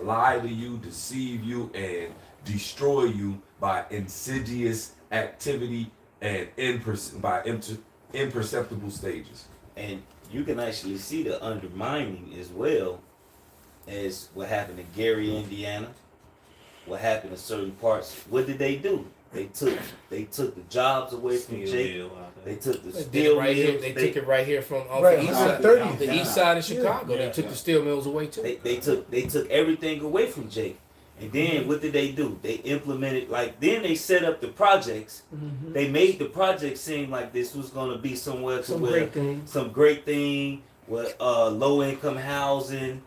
lie to you, deceive you, and destroy you by insidious activity and imperceptible stages. And you can actually see the undermining as well as what happened in Gary, Indiana, what happened in certain parts. What did they do? They took the jobs away from Jake. They took the steel right mills. here. They took it right here from the east side of Chicago. They took the steel mills away too. They took everything away from Jake. And then what did they do? They implemented, then they set up the projects. Mm-hmm. They made the projects seem like this was going to be somewhere to some great thing with low income housing,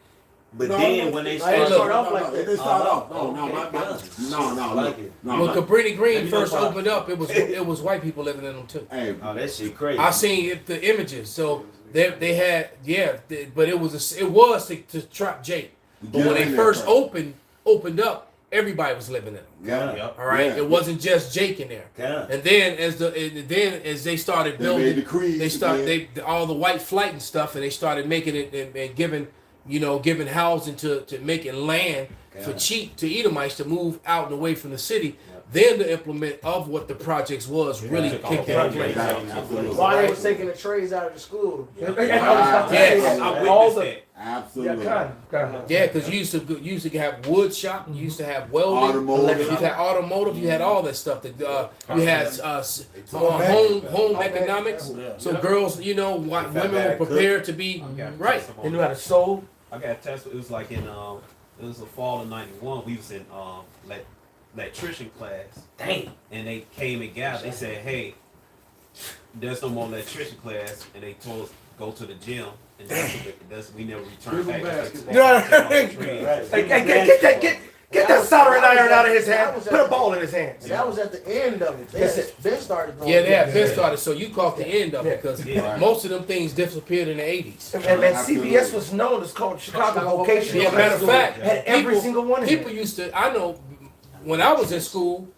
But No, then when they I didn't started, start off like They that. start off. No, like it. Uh-huh. When Cabrini Green Let me first know if I- opened up, it was white people living in them too. Hey, Oh, that shit crazy. I seen the images. So they had but it was to trap Jake. But Get when they in there first first. opened up, everybody was living in them. yeah. Yep. All right, Yeah. it wasn't just Jake in there. Yeah. And then as they started They building, made the creeds they started again. all the white flight and stuff, and they started making it and giving housing to making land for Yeah. cheap to Edomites to move out and away from the city. Then the implement of what the projects was really kicked in place. Absolutely. Why they was taking the trays out of the school? I was about to say Yes. that. I All witnessed the that. Absolutely. Yeah, because you used to have wood shop, you used to have welding, Automotive. you had automotive, you had all that stuff. That you had home economics. So girls, women were prepared to be right. They knew how to sew. I got tested. It was like it was the fall of '91. We was in electrician class. Damn. And they came and gathered. They said, "Hey, there's no more electrician class," and they told us go to the gym. And we never returned back. Get that soldering iron out of his hand. Put a ball in his hands. That was at the end of it. That's it. Ben started going. Yeah, they had been started, so you caught the end of it because Yeah. most of them things disappeared in the 80s. And CBS was known as called Chicago Vocational. Yeah, matter of fact, had every single one of people them. used to. I know when I was in school,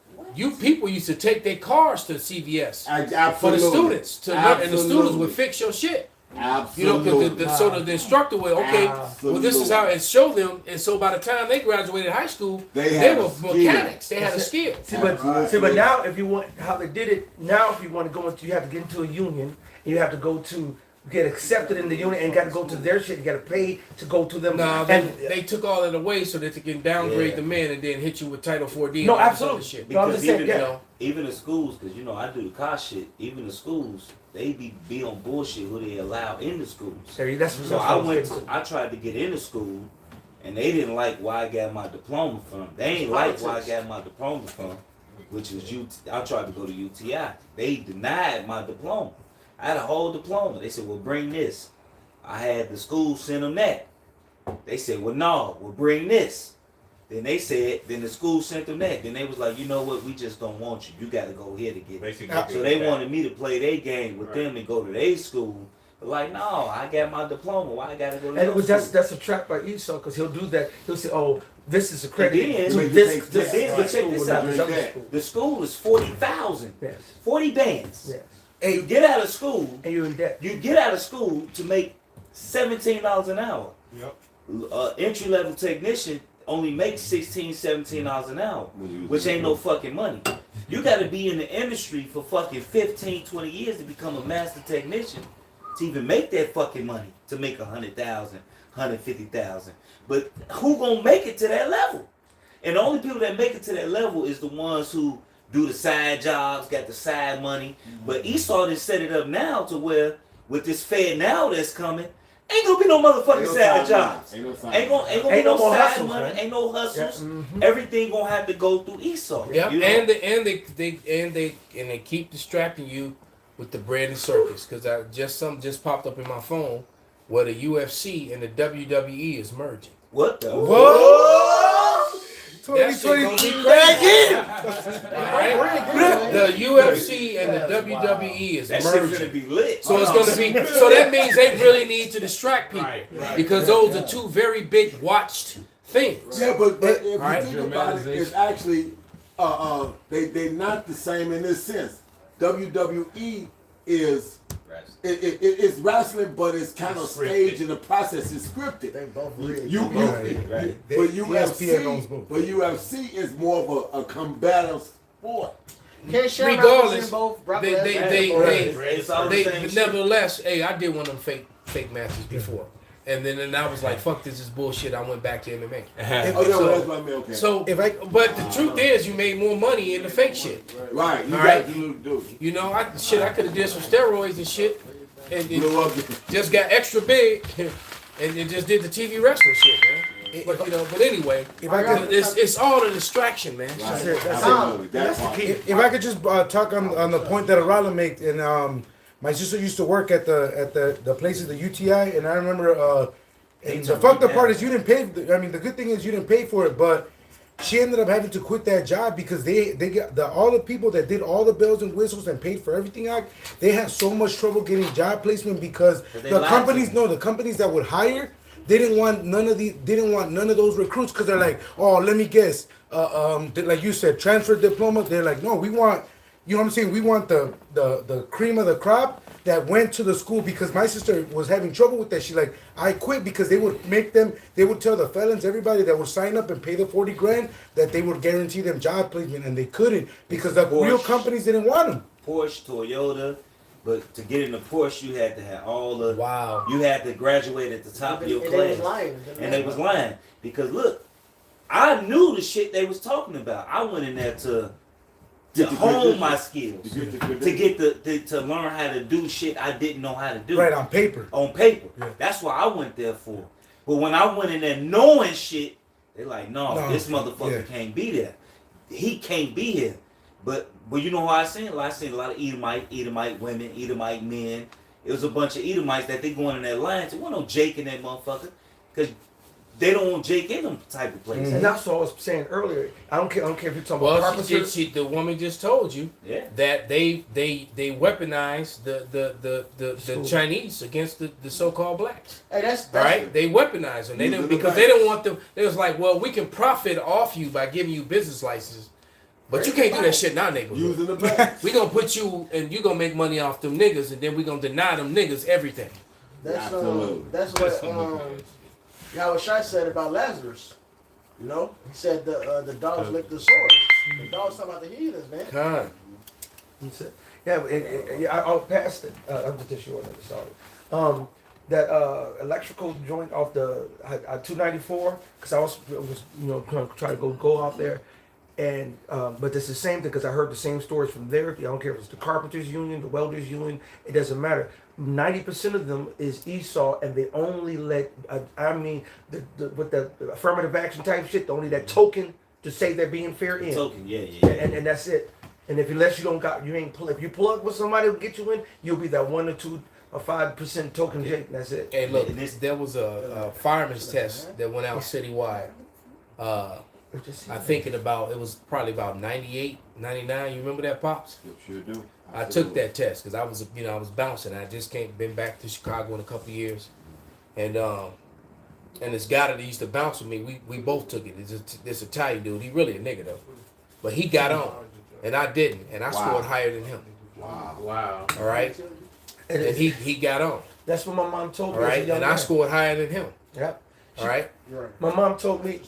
people used to take their cars to CVS for the Absolutely. students to learn, and the students Absolutely. would fix your shit. Absolutely. Because so the instructor would well, this is how it show them, and so by the time they graduated high school, They were had a skill. mechanics. They had a skill. But now if you want how they did it, now if you want to go into, you have to get into a union, and you have to go to get accepted in the union and got to go to their shit. You got to pay to go to them. No, and they took all that away so that they can downgrade the men and then hit you with Title 4D. No, and all this other absolutely. shit. No, I'm Because just saying, even, yeah. even the schools, because I do the car shit. Even the schools, they be on bullshit who they allow in the schools. That's So I tried to get into school, and they didn't like where I got my diploma from. They ain't like where I got my diploma from, which was I tried to go to UTI. They denied my diploma. I had a whole diploma. They said, "Well, bring this." I had the school send them that. They said, "Well, no, we'll bring this." Then the school sent them that. Then they was like, "You know what? We just don't want you. You got to go here to get it." So they wanted me to play their game with them and go to their school. But like, no, I got my diploma. Why I got to go to And your that's a trap by Esau because he'll do that. He'll say, "Oh, this is accredited Then- to this but check this out. school." The school is 40,000. Yes. 40 bands. Yes. And you get out of school. And you're in debt. You get out of school to make $17 an hour. Yep. Entry level technician only makes $16, $17 an hour, which ain't no fucking money. You got to be in the industry for fucking 15, 20 years to become a master technician to even make that fucking money, to make 100,000, 150,000. But who gonna make it to that level? And the only people that make it to that level is the ones who do the side jobs, got the side money. But Esau done set it up now to where with this Fed now that's coming, ain't gonna be no motherfucking side jobs. Ain't gonna be no more side hustles, money. man. Ain't no hustles. Yeah, Everything gonna have to go through Esau. Yep. You know? And they keep distracting you with the bread and circus because just popped up in my phone where the UFC and the WWE is merging. What the? Whoa! That shit 2020 gonna be back crazy. in. Right? The UFC and the WWE is That shit's gonna merging. be lit. So it's gonna be. So that means they really need to distract people because those are two very big watched things. Yeah, but if you Right. think about it, it's actually they're not the same in this sense. WWE is it's wrestling, but it's kind of staged and the process is scripted. They both rigged. But UFC is more of a combative sport. Can't share Regardless, both. Brock they It's all the same but shit. nevertheless, hey, I did one of them fake matches before, and then I was like, "Fuck, this is bullshit." I went back to MMA. Oh yeah, well, that's what I mean. Okay. So, but the truth is, you made more money in the fake shit. Right, you All got right. to do it. You know, I could have did some steroids and shit, and Blow up. just got extra big, and it just did the TV wrestling shit, man. But but anyway, it's all a distraction, man. Absolutely, that's the key. If I could just talk on the point that Arala made, and my sister used to work at the places, the UTI, and I remember And the fucked up part is you didn't pay. I mean, the good thing is you didn't pay for it, but she ended up having to quit that job because they got all the people that did all the bells and whistles and paid for everything out. They had so much trouble getting job placement because the companies the companies that would hire didn't want none of those recruits because they're like, oh, let me guess, like you said, transfer diploma. They're like, no, we want, you know what I'm saying, we want the cream of the crop that went to the school, because my sister was having trouble with that. She like, I quit because they would tell the felons, everybody that would sign up and pay the 40 grand, that they would guarantee them job placement, and they couldn't because the real companies didn't want them. Porsche, Toyota, but to get into Porsche, you had to have all the. Wow. You had to graduate at the top of your class. They was lying. And they was lying because look, I knew the shit they was talking about. I went in there to hone my skills, to learn how to do shit I didn't know how to do. Right, on paper. On paper. Yeah. That's what I went there for. But when I went in there knowing shit, they like, no, this motherfucker can't be there. He can't be here. But you know how I seen it? I seen a lot of Edomite women, Edomite men. It was a bunch of Edomites that they going in that line. So there wasn't no Jake in that motherfucker. Because they don't want Jake in them type of places. And that's what I was saying earlier. I don't care if you're talking about carpenters. The woman just told you that they weaponized the Chinese against the so-called blacks. Hey, that's right. They weaponized them. They didn't, because they didn't want them. They was like, well, we can profit off you by giving you business licenses, but you can't do that shit in our neighborhood. Using the banks. We gonna put you and you gonna make money off them niggas, and then we gonna deny them niggas everything. That's what Yahweh Shai said about Lazarus. You know, he said the dogs licked the sores. The dogs talking about the heathens, man. God. I'll pass it. I'm just short of it. Sorry. That electrical joint off the 294, because I was trying to go out there, and but it's the same thing because I heard the same stories from there. I don't care if it's the carpenters union, the welders union. It doesn't matter. 90% of them is Esau, and they only let with the affirmative action type shit, only that token to say they're being fair in. Token, yeah. And that's it. And if if you plug with somebody who get you in, you'll be that 1 or 2 or 5% token Jake. That's it. Hey, look, there was a fireman's test that went out citywide. I'm thinking about, it was probably about 98, 99. You remember that, Pops? Sure do. I took that test because I was bouncing. I just been back to Chicago in a couple of years, and this guy that used to bounce with me, we both took it. It's this Italian dude. He really a nigga though, but he got on, and I didn't, and I scored higher than him. Wow. All right, and he got on. That's what my mom told me. All right, and I scored higher than him. Yeah. All right. My mom told me.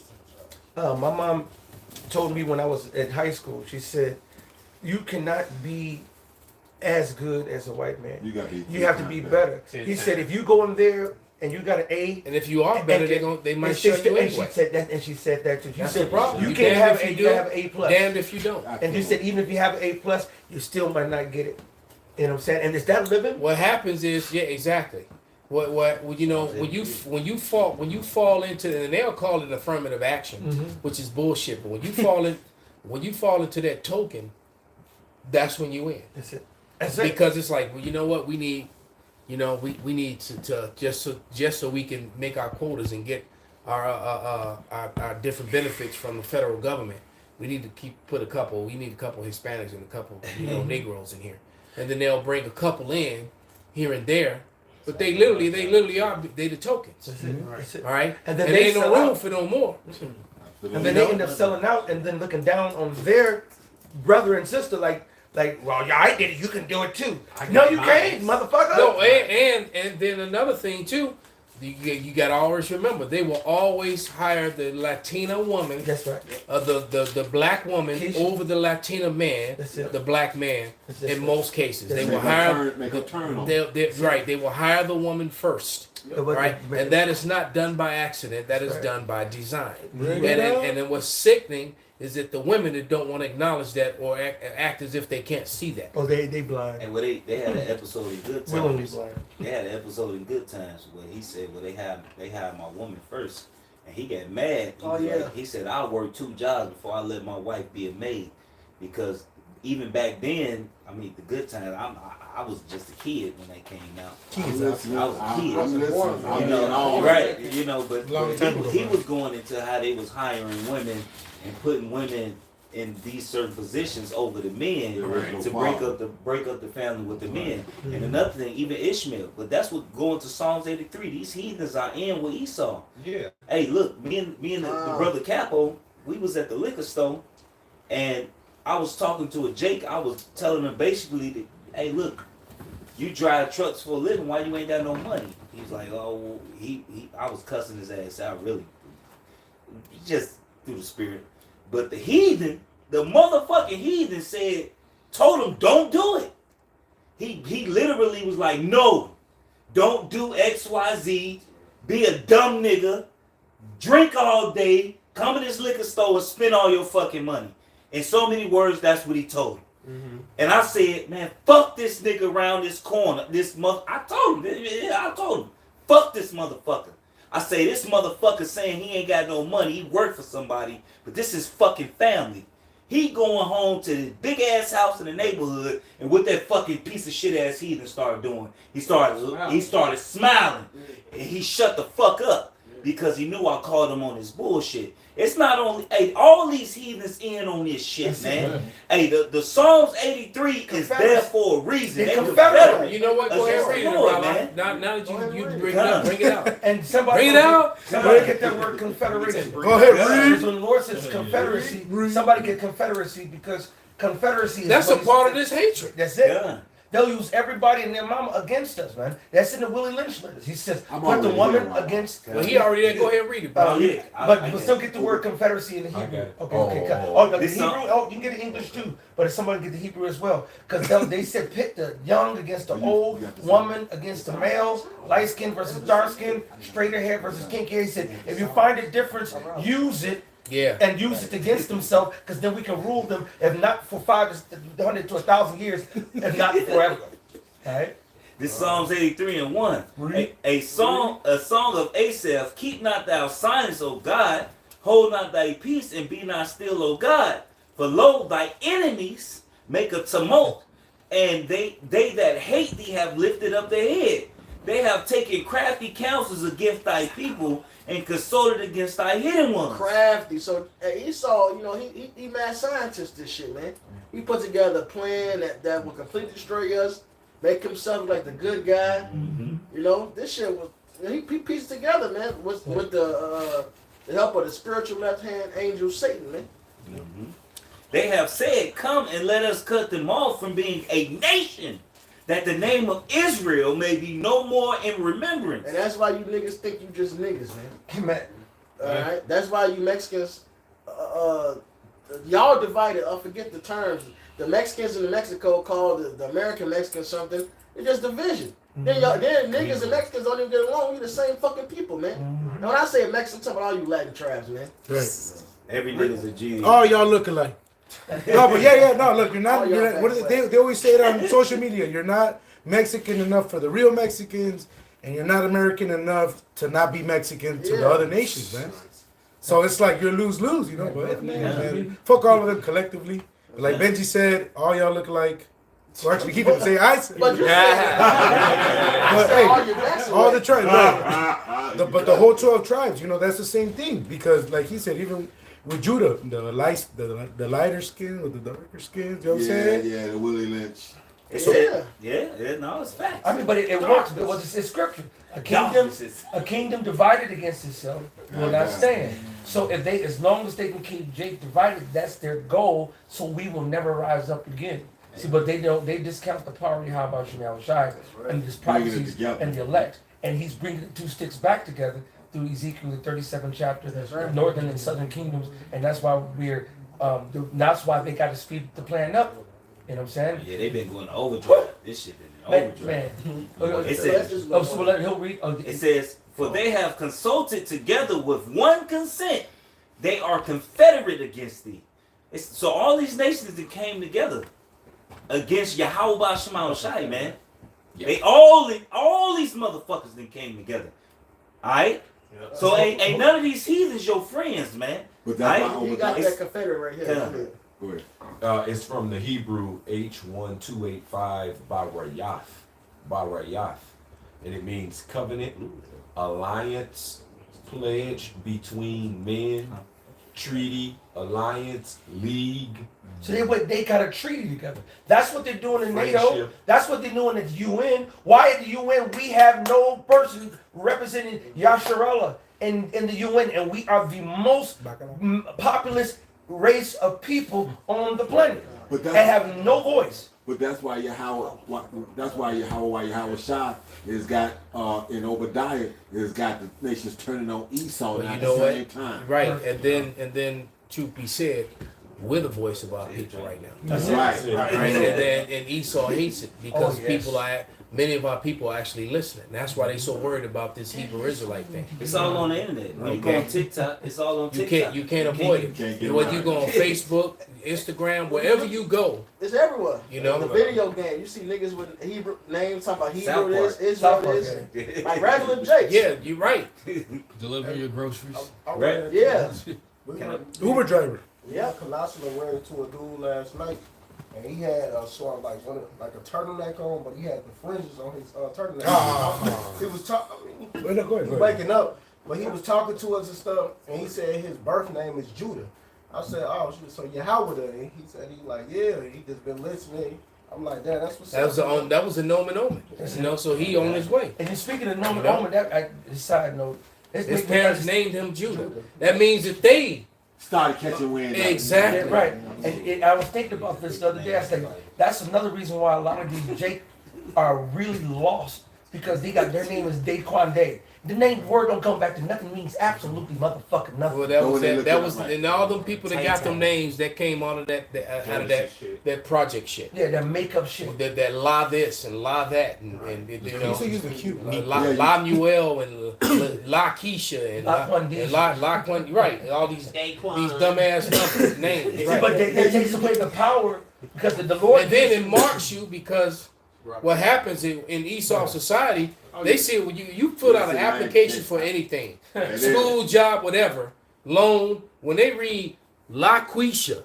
My mom told me when I was in high school. She said, "You cannot be as good as a white man. You have to be better." He said, "If you go in there and you got an A, and if you are better, they might shut you anyway." She said that too. That's the problem. You can't have A. You have an A plus. Damned if you don't. And he said, even if you have an A plus, you still might not get it. You know what I'm saying? And is that living? What happens is, exactly. What when you fall into, and they'll call it affirmative action, which is bullshit. But when you fall into that token, that's when you win. That's it. Because it's like, well, you know what, we need, we need to just so we can make our quotas and get our different benefits from the federal government. We need to put a couple Hispanics and a couple Negroes in here, and then they'll bring a couple in here and there. But they literally are the tokens. That's it. All right, and then there ain't no room for no more. And then they end up selling out, and then looking down on their brother and sister like, well, yeah, I did it. You can do it too. No, you can't, motherfucker. No, and then another thing too, you got to always remember, they will always hire the Latina woman. That's right. The black woman over the Latina man, the black man. In most cases, they will hire. Make a turn on. They will hire the woman first. Right, and that is not done by accident. That is done by design. And then what's sickening is that the women that don't want to acknowledge that or act as if they can't see that. Oh, they blind. And they had an episode in Good Times. They had an episode in Good Times where he said, well, they hired my woman first, and he got mad. He said, I'll work 2 jobs before I let my wife be a maid, because even back then, I mean, the good times. I was just a kid when they came out. I was a kid. I'm listening. You know, right? You know, but he was going into how they was hiring women and putting women in these certain positions over the men to break up the family with the men. And another thing, even Ishmael. But that's what going to Psalms 83. These heathens are in with Esau. Yeah. Hey, look, me and the brother Capo, we was at the liquor store, and I was talking to a Jake. I was telling him basically that, hey, look, you drive trucks for a living. Why you ain't got no money? He was like, oh, I was cussing his ass out, really, just through the spirit. But the heathen, the motherfucking heathen told him, don't do it. He literally was like, no, don't do X, Y, Z. Be a dumb nigga. Drink all day. Come to this liquor store and spend all your fucking money. In so many words, that's what he told him. Mm-hmm. And I said, man, fuck this nigga around this corner. I told him, fuck this motherfucker. I say, this motherfucker saying he ain't got no money, he worked for somebody, but this is fucking family. He going home to his big ass house in the neighborhood, and what that fucking piece of shit ass heathen started doing, he started smiling, and he shut the fuck up because he knew I called him on his bullshit. It's not only, hey, all these heathens in on this shit, man. Hey, the Psalms 83 is there for a reason. They Confederate. You know what? Go ahead and read it, man. Now that you bring it up, bring it out. And somebody get that word confederation. Go ahead, read. When the Lord says confederacy, somebody get confederacy because confederacy is that's a part of this hatred. That's it. Yeah. They'll use everybody and their mama against us, man. That's in the Willie Lynch letters. He says, put the woman against... Well, he already did. Go ahead and read it, bro. Yeah. But still get the word confederacy in the Hebrew. Okay. The Hebrew, you can get it in English too, but if somebody get the Hebrew as well. Because they said pit the young against the old, woman against the male, light skin versus dark skin, straighter hair versus kinky hair. He said, if you find a difference, use it. Yeah. And use it against themselves, because then we can rule them, if not for 500 to 1,000 years, if not forever. All right? This Psalms 83 and 1. A song of Asaph. Keep not thou silence, O God. Hold not thy peace, and be not still, O God. For lo, thy enemies make a tumult, and they that hate thee have lifted up their head. They have taken crafty counsels against thy people, and consulted against thy hidden ones. Crafty. So Esau, he mad scientist this shit, man. He put together a plan that will completely destroy us, make himself like the good guy. Mm-hmm. This shit was he pieced together, man, with the help of the spiritual left hand angel Satan, man. Mm-hmm. They have said, come and let us cut them off from being a nation, that the name of Israel may be no more in remembrance. And that's why you niggas think you just niggas, man. Alright? That's why you Mexicans, y'all divided. I forget the terms. The Mexicans in Mexico call the American Mexicans something. It's just division. Then niggas and Mexicans don't even get along. We the same fucking people, man. And when I say Mexican, I'm talking about all you Latin tribes, man. Right. Every nigga's a G. All y'all look alike. No, but no, look, you're not they always say it on social media, you're not Mexican enough for the real Mexicans, and you're not American enough to not be Mexican to the other nations, man. So it's like you're lose-lose, but man, fuck all of them collectively. But like Benji said, all y'all look alike. Well, actually, he didn't say I said. But hey, all the tribes, right? But the whole 12 tribes, that's the same thing, because like he said, even with Judah, the lighter skin with the darker skins, you know what I'm saying? Yeah, the Willie Lynch. No, it's facts. I mean, but it works because it's scripture. A kingdom divided against itself will not stand. So as long as they can keep Jake divided, that's their goal. So we will never rise up again. See, but they don't. They discount the power of Yahweh Shemel Shai and his prophecies and the elect, and he's bringing the two sticks back together through Ezekiel, the 37th chapter, the northern and southern kingdoms, and that's why that's why they got to speed the plan up. You know what I'm saying? Yeah, they've been going overdrive. This shit been overdrive. It says, for they have consulted together with one consent, they are confederate against thee. So all these nations that came together against Yahweh Shema Shai, man. Yeah. They all these motherfuckers that came together. Alright? Yeah. So ain't none of these heathens your friends, man. But that's you got that Confederate right here. Go ahead. It's from the Hebrew H1285 Barayath, and it means covenant, alliance, pledge between men, treaty, alliance, league. So they got a treaty together. That's what they're doing in NATO. Friendship. That's what they're doing at the UN. Why at the UN we have no person representing Yasharallah in the UN, and we are the most populous race of people on the planet But and that's, have no voice. but that's why Yahweh Shah has got in Obadiah has got the nations turning on Esau Well, at you know the same what? time. Right, and then truth be said, we're the voice of our people right now. That's Right. Right, and Esau hates it because Oh, yes. many of our people are actually listening. That's why they so worried about this Hebrew Israelite thing. It's all on the internet. When you go on TikTok, it's all on You TikTok. can't avoid can't it. get Whether around you go on Facebook, Instagram, wherever you go, It's everywhere. You know? the video game, you see niggas with Hebrew names talking about Hebrew South this, Park. Israel South Park, this, like regular Jakes. yeah, you're right. Deliver your groceries. Right. Yeah. Uber driver. Yeah, Colossal ran into a dude last night, and he had sort of like a turtleneck on, but he had the fringes on his turtleneck. He was talking. Go ahead. Waking up, but he was talking to us and stuff, and he said his birth name is Judah. I said, oh shit, so Yahweh, and he said he like, yeah, he just been listening. I'm like, damn, that's what's That was a nomen omen. You know, so he on his way. And speaking of Nomen Omen, that side note, His parents named him Judah. That means that they Started catching wind. exactly Yeah, right. And I was thinking about this the other day. I said that's another reason why a lot of these Jake are really lost because they got their name is Daquan Day. The name word don't come back to nothing means absolutely motherfucking nothing. Well, that Go was in and that. look That it was, up, right. and all them people that got them names that came out of that that project shit. Yeah, that makeup shit. That la this and la that and you know. He's a cute La Muel and La Keisha and La Quan, right? And all these dumbass numbers, names, See, right? but they takes away the power because the Lord. And then it marks you because what happens in Esau society, they say when you put out an application for anything, school, job, whatever, loan, when they read La Quisha,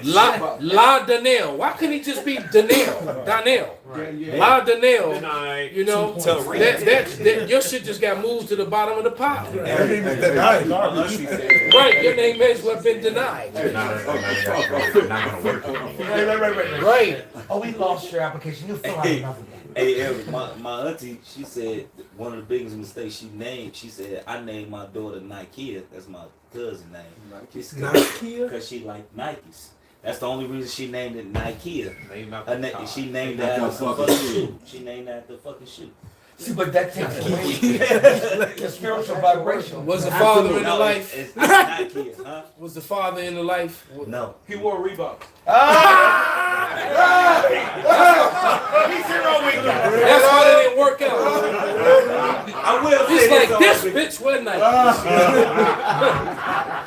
La Daniel, why couldn't he just be Daniel? La Daniel, you know, that your shit just got moved to the bottom of the pile. Right, your name may as well have been denied. Not gonna work. Right. Oh, we lost your application. You fill out another one. Hey, Eric, my auntie, she said one of the biggest mistakes she said, I named my daughter Nike. That's my cousin name. Nike? Because she liked Nikes. That's the only reason she named it Nike. She named it After after a the fucking fucking shoe. shoe. She named it after the fucking shoe. See, but that takes away the spiritual vibration. Was the father in the No, life? it's Nike, huh? Was the father in the life? No. He wore Reeboks. That's why it didn't work out. I will say It's like this, this bitch wasn't I?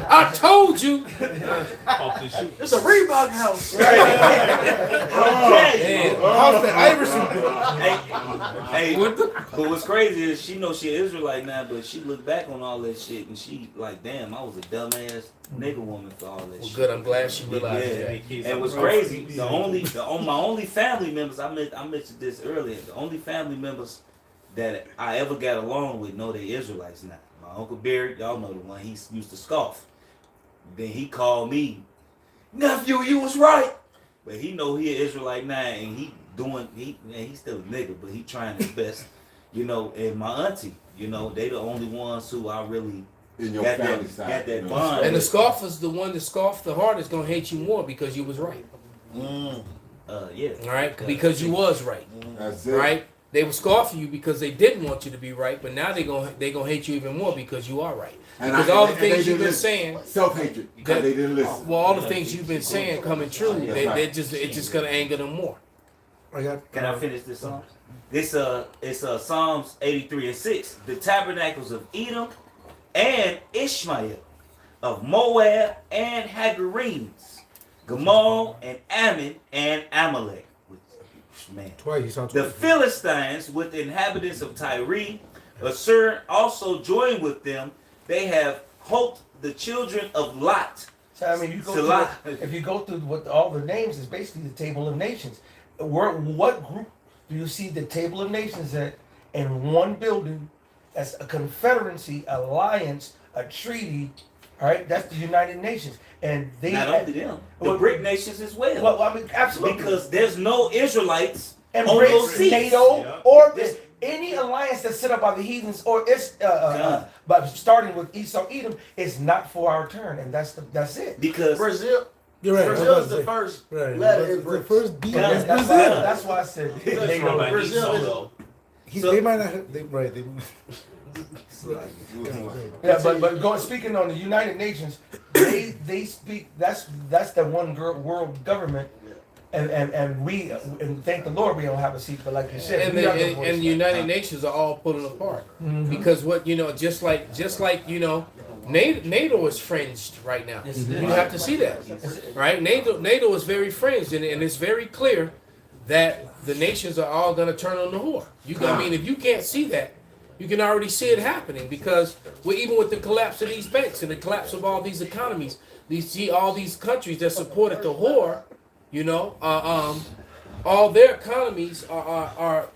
I told you. It's a Reebok house. How's that Iverson? Hey, but what's crazy is she knows she an Israelite now, but she look back on all that shit and she like, damn, I was a dumbass nigga woman for all that Well, shit. good. I'm glad she realized Yeah. that. And what's crazy, my only family members, I mentioned this earlier, the only family members that I ever got along with know they Israelites now. My Uncle Barry, y'all know the one, he used to scoff. Then he called me, nephew, you was right. But he know he an Israelite now and he's still a nigga, but he trying his best. You know, and my auntie, you know, they the only ones who I really In your got family that, side. got that you know. bond. And the with. scoffer's the one that scoffed the hardest gonna hate you more because you was right. Yeah. All right, because you was right. That's it. Right. They were scoffing you because they didn't want you to be right, but now they gonna hate you even more because you are right. And Because all the things you've been saying, Self-hatred. Because that- they didn't listen. well, all the things you've been saying coming true, it's just gonna anger them more. Can I finish this song? It's Psalms 83:6. The tabernacles of Edom and Ishmael, of Moab and Hagarenes, Gamal and Ammon and Amalek. Man. Twice. The Philistines with the inhabitants of Tyre, Assur also joined with them. They have hoped the children of Lot So I mean, if you go through what all the names is basically the Table of Nations. What group do you see the Table of Nations at in one building? That's a confederacy, alliance, a treaty. All right, that's the United Nations, and they Not only them, the BRIC nations as well. Well, I mean, absolutely, because there's no Israelites and on those BRICS, seats. NATO, or any alliance that's set up by the heathens, or it's but starting with Esau Edom, is not for our turn, and that's it. Because Brazil. You're right. Brazil is the first letter in The BRICS. first B is That's Brazil. that's why I said Brazil is They might not have. They right. They, yeah, but speaking on the United Nations, they speak. That's the one world government, and we and thank the Lord we don't have a seat. But like you said, And the United Nations are all pulling apart because what just like NATO is fringed right now. You have to see that, right? NATO is very fringed, and it's very clear that the nations are all going to turn on the whore. I mean, if you can't see that, you can already see it happening because even with the collapse of these banks and the collapse of all these economies, you see all these countries that supported the whore, all their economies are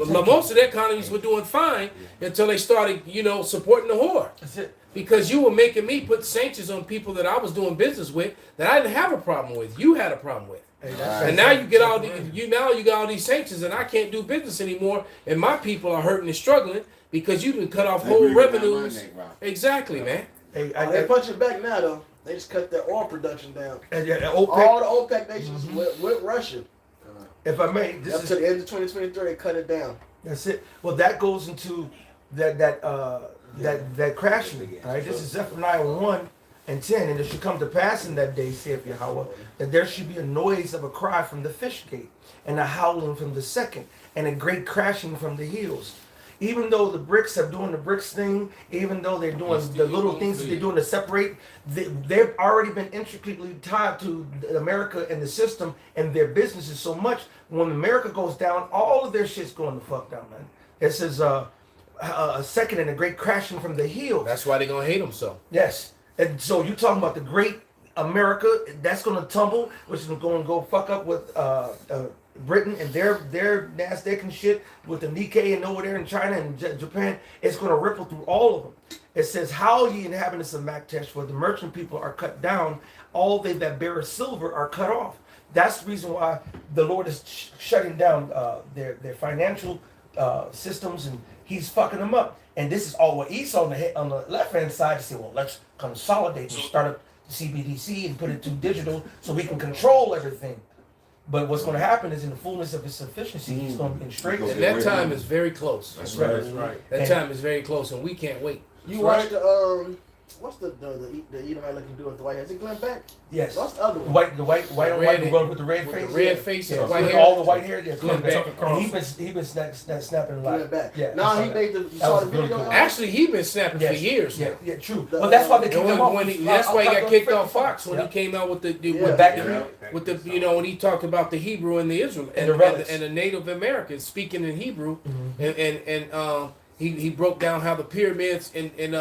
most of their economies were doing fine until they started, supporting the whore. That's it. Because you were making me put sanctions on people that I was doing business with that I didn't have a problem with. You had a problem with. And now you get all these sanctions, and I can't do business anymore. And my people are hurting and struggling because you can cut off whole revenues. Exactly, man. They punching back now though. They just cut their oil production down. OPEC, all the OPEC nations with Russia. If I may, up to the end of 2023, they cut it down. That's it. Well, that goes into that crashing. All right, this is Zephaniah 1:10, and it should come to pass in that day, saith Yahweh, that there should be a noise of a cry from the fish gate, and a howling from the second, and a great crashing from the hills. Even though the BRICS are doing the BRICS thing, even though they're doing the little things that they're doing to separate, they've already been intricately tied to America and the system and their businesses so much. When America goes down, all of their shit's going the fuck down, man. This is a second and a great crashing from the hills. That's why they're gonna hate them so. Yes. And so you're talking about the great America, that's going to tumble, which is going to go fuck up with Britain and their NASDAQ and shit with the Nikkei and over there in China and Japan. It's going to ripple through all of them. It says, how ye inhabitants of Maktesh, for the merchant people are cut down, all they that bear silver are cut off. That's the reason why the Lord is shutting down their financial systems, and he's fucking them up. And this is all what Esau on the left-hand side to say, well, let's consolidate and start up CBDC and put it to digital so we can control everything. But what's going to happen is in the fullness of his sufficiency, he's going to be straight. And that time is very close. That's right. That's right. That time is very close, and we can't wait. You watched the what's the Edomite looking dude with the white hair? Is it Glenn Beck? Yes. What's the other one? The white one with the red face. The red face and Yeah. the white With hair. all the white hair. Yeah, Glenn Glenn Beck. Beck. And he been snapping Glenn like. Beck. Yeah. No, he made the. You That saw was the really video. good. Actually, he been snapping for years. Yeah, now. yeah, true. Well, that's why they kicked him off. That's why he got kicked off Fox when he came out with the when he talked about the Hebrew and the Israel and the Native Americans speaking in Hebrew, and he broke down how the pyramids in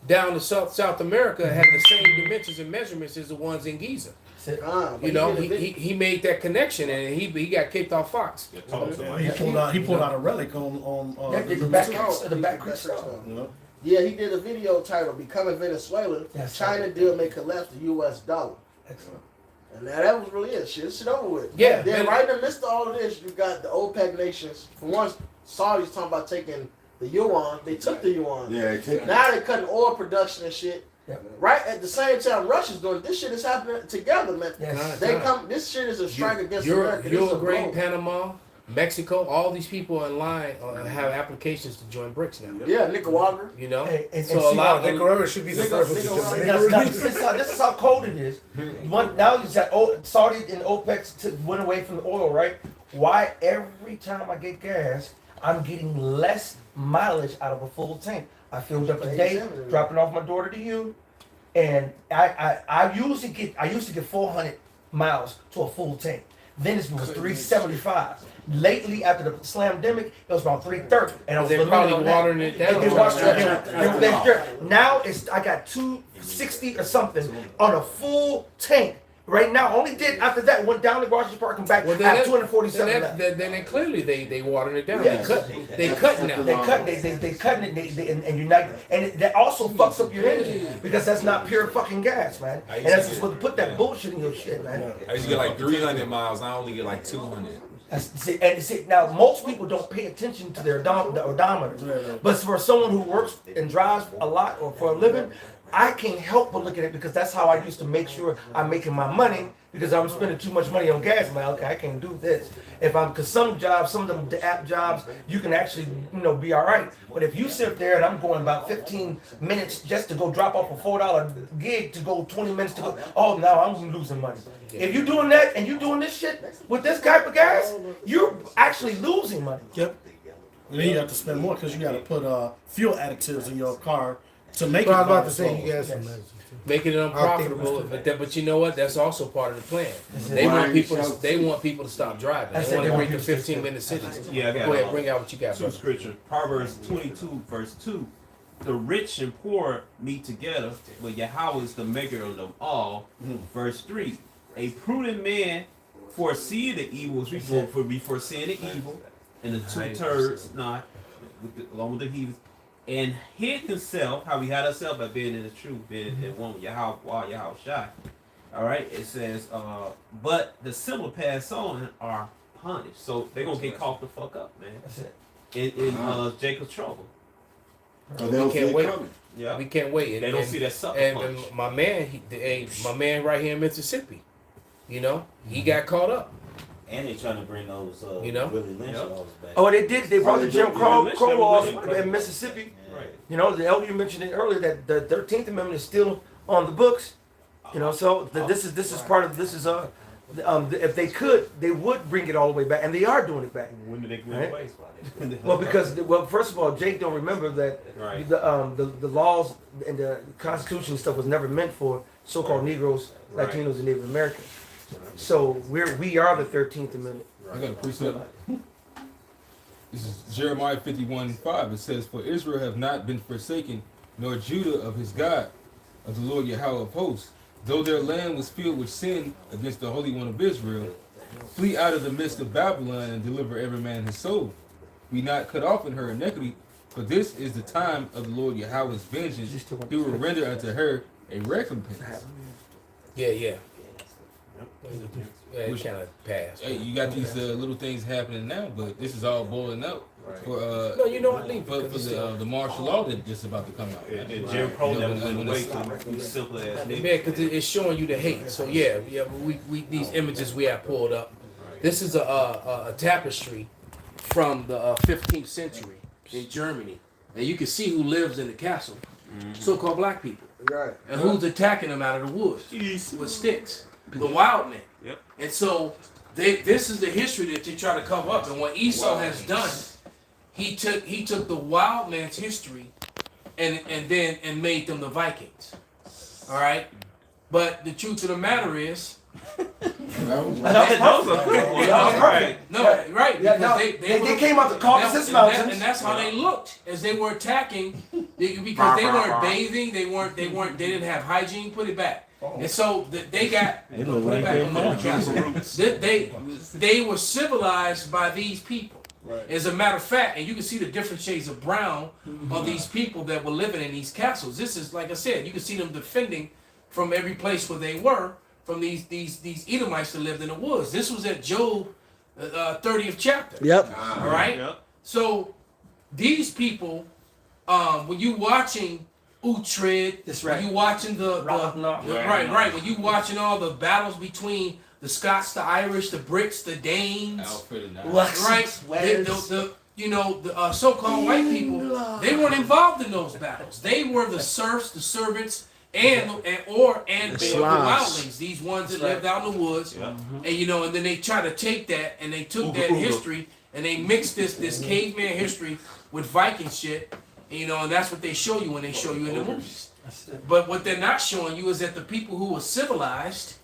down to South America had the same dimensions and measurements as the ones in Giza. He made that connection, and he got kicked off Fox. He pulled out a relic on the back crystal. Yeah, he did a video titled "Becoming Venezuela: China Deal May Collapse the U.S. Dollar." Excellent. And now that was really it. Shit over with. Yeah. Then right in the midst of all of this, you got the OPEC nations. For once, Saudi's talking about taking the yuan. They took the yuan. Yeah, they took it. Now they're cutting oil production and shit. Yeah. Right at the same time, Russia's doing it. This shit is happening together, man. Yes. This shit is a strike against America. Uruguay, Panama, Mexico, all these people in line have applications to join BRICS now. Yeah, Nicaragua. So a lot of Nicaragua should be the first one. This is how cold it is. Now you said Saudi and OPEC went away from the oil, right? Why every time I get gas, I'm getting less mileage out of a full tank? I filled up today, dropping off my daughter to you, and I used to get 400 miles to a full tank. Then it was 375. Lately, after the slamdemic, it was about 330, and I was They're probably watering it down. Now I got 260 or something on a full tank. Right now, only did after that went down to Washington Park and back. Well, I have 247 left. Then clearly they watering it down. Yeah. They cut now. They cutting it, and unite, and that also fucks up your engine because that's not pure fucking gas, man. And that's just what put that bullshit in your shit, man. I used to get like 300 miles. I only get like 200. See, now most people don't pay attention to their odometer, but for someone who works and drives a lot or for a living, I can't help but look at it because that's how I used to make sure I'm making my money because I'm spending too much money on gas. I'm like, okay, I can't do this. Because some jobs, some of them the app jobs, you can actually, be all right. But if you sit there and I'm going about 15 minutes just to go drop off a $4 gig to go 20 minutes to go, oh, now I'm losing money. If you're doing that and you're doing this shit with this type of gas, you're actually losing money. Yep. And then you have to spend more because you got to put fuel additives in your car to make it. I was about to say you got some medicine. Making it unprofitable, but you know what? That's also part of the plan. They want people to stop driving. They want to bring the 15-minute cities. Yeah, Go ahead, bring out what you got. Two scripture. Proverbs 22, verse 2. The rich and poor meet together, but Yahweh is the maker of them all. Verse 3. A prudent man foreseeing the evils before foreseeing the evil, and the two turds not along with the heathens, and hid himself, how we had ourselves by being in the truth, being in one Yahweh Shai. All right, it says, but the simple pass on and are punished. So they're gonna get caught the fuck up, man. That's it. In Jacob's trouble. We can't wait. Yeah, we can't wait. They don't see that sucker and punch. my man right here in Mississippi, he got caught up. And they're trying to bring those, Willie Lynch laws back. Oh, they did. They brought the Jim Crow laws in Mississippi. Right. The elder you mentioned it earlier that the 13th Amendment is still on the books. So this is part of this is if they could, they would bring it all the way back, and they are doing it back. When did they go Right? away? Well, first of all, Jake don't remember that Right. the laws and the Constitution stuff was never meant for so-called Negroes, Right. Latinos, and Native Americans. So we are the 13th Amendment. I got a precept. This is Jeremiah 51:5. It says, "For Israel have not been forsaken, nor Judah of his God, of the Lord Yahweh of hosts. Though their land was filled with sin against the Holy One of Israel, flee out of the midst of Babylon and deliver every man his soul. Be not cut off in her iniquity, for this is the time of the Lord Yahweh's vengeance. He will render unto her a recompense." Yeah, it kind of passed. Hey, you got these little things happening now, but this is all boiling up for No, you know what? Leave it, for 'cause it's the martial law that's just about to come out. And Jim Crow never went away to these simple ass niggas. Yeah, because it's showing you the hate. So yeah, we these images we have pulled up. This is a tapestry from the 15th century in Germany, and you can see who lives in the castle, so-called black people, Right. and who's attacking them out of the woods with sticks, the wild men. Yep. And so this is the history that they try to cover up. And what Esau has done, he took the wild man's history and made them the Vikings. All right, but the truth of the matter is. Right. They came out the Caucasus Mountains, and that's how they looked as they were attacking, because they weren't bathing, they didn't have hygiene. Put it back. And so they got they were civilized by these people. Right. As a matter of fact, and you can see the different shades of brown of these people that were living in these castles. This is, like I said, you can see them defending from every place where they were from these Edomites that lived in the woods. This was at Job 30th chapter. Yep. All right. Yep. So these people, when you watching Uhtred, that's right. When you watching right. When you watching all the battles between the Scots, the Irish, the Brits, the Danes, right? The so-called white people, they weren't involved in those battles. They were the serfs, the servants, and the wildlings, these ones that lived out in the woods, and and then they try to take that and they took that history and they mixed this caveman history with Viking shit, and that's what they show you when they show you in the movies. But what they're not showing you is that the people who were civilized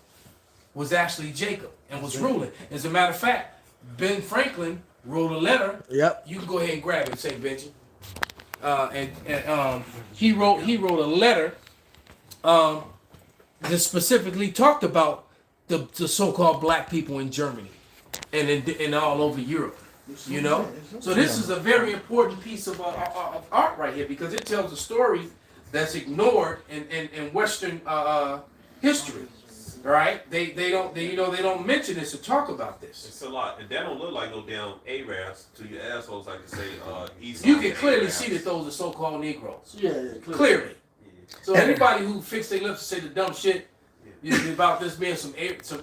was actually Jacob and was ruling. As a matter of fact, Ben Franklin wrote a letter. Yep. You can go ahead and grab it, say Benji. He wrote a letter that specifically talked about the so-called black people in Germany and all over Europe. You know, so this is a very important piece of art right here because it tells a story that's ignored in Western history. Right? They don't mention this or talk about this. It's a lot, and that don't look like no damn Arabs to you assholes like to say Esau. You can clearly see that those are so-called Negroes. Yeah, clearly. So anybody who fixed their lips to say the dumb shit about this being some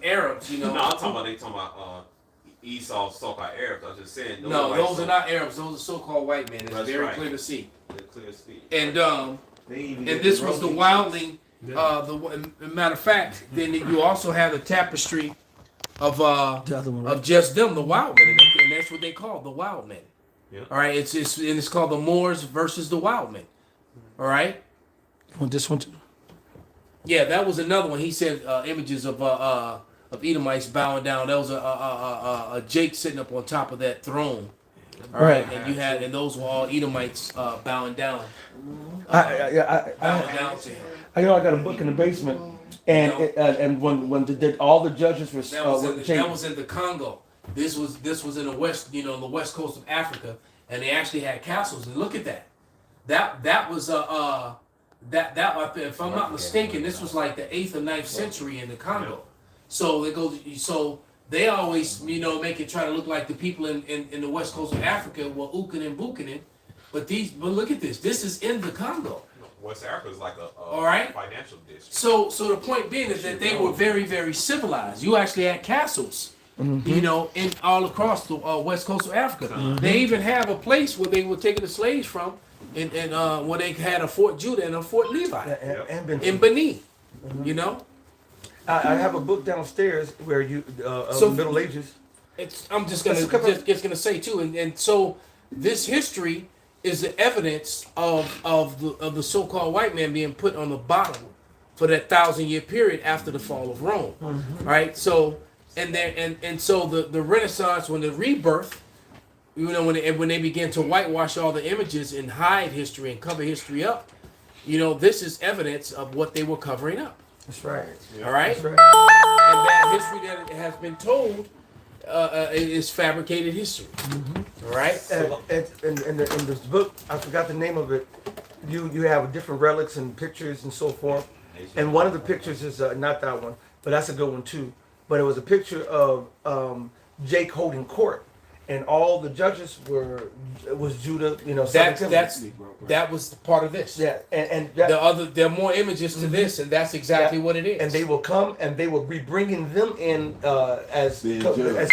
Arabs, you know. No, I'm talking about Esau so-called Arabs. I was just saying. No, those are not Arabs. Those are so-called white men. It's very clear to see. Clear to see. And this was the wildling. Matter of fact, then you also have the tapestry of just them, the wild men, and that's what they call the wild men. Yeah. All right, it's called the Moors versus the wild men. All right. Want this one too? Yeah, that was another one. He said images of Edomites bowing down. That was a Jake sitting up on top of that throne. All right, and those were all Edomites bowing down. Bowing down to him. I got a book in the basement, and when all the judges were that was in the Congo. This was in the west, the west coast of Africa, and they actually had castles. And look at that. That was if I'm not mistaken, this was like the 8th or 9th century in the Congo. So they always make it try to look like the people in the west coast of Africa were Ukin and Buchanan, but look at this. This is in the Congo. West Africa is like a all right? financial district. So the point being is that they were very, very civilized. You actually had castles, in all across the west coast of Africa. They even have a place where they were taking the slaves from, and where they had a Fort Judah and a Fort Levi in Benin. I have a book downstairs where Middle Ages. I'm just gonna say too, and so this history is the evidence of the so-called white man being put on the bottom for that 1,000-year period after the fall of Rome, right? So so the Renaissance, when the rebirth, when they began to whitewash all the images and hide history and cover history up, this is evidence of what they were covering up. That's right. All right. That's right. And that history that has been told is fabricated history. All right. In this book, I forgot the name of it. You have different relics and pictures and so forth. And one of the pictures is not that one, but that's a good one too. But it was a picture of Jake holding court, and all the judges was Judah. That was part of this. Yeah, and there are more images to this, and that's exactly what it is. And they will come, and they will be bringing them in as being judged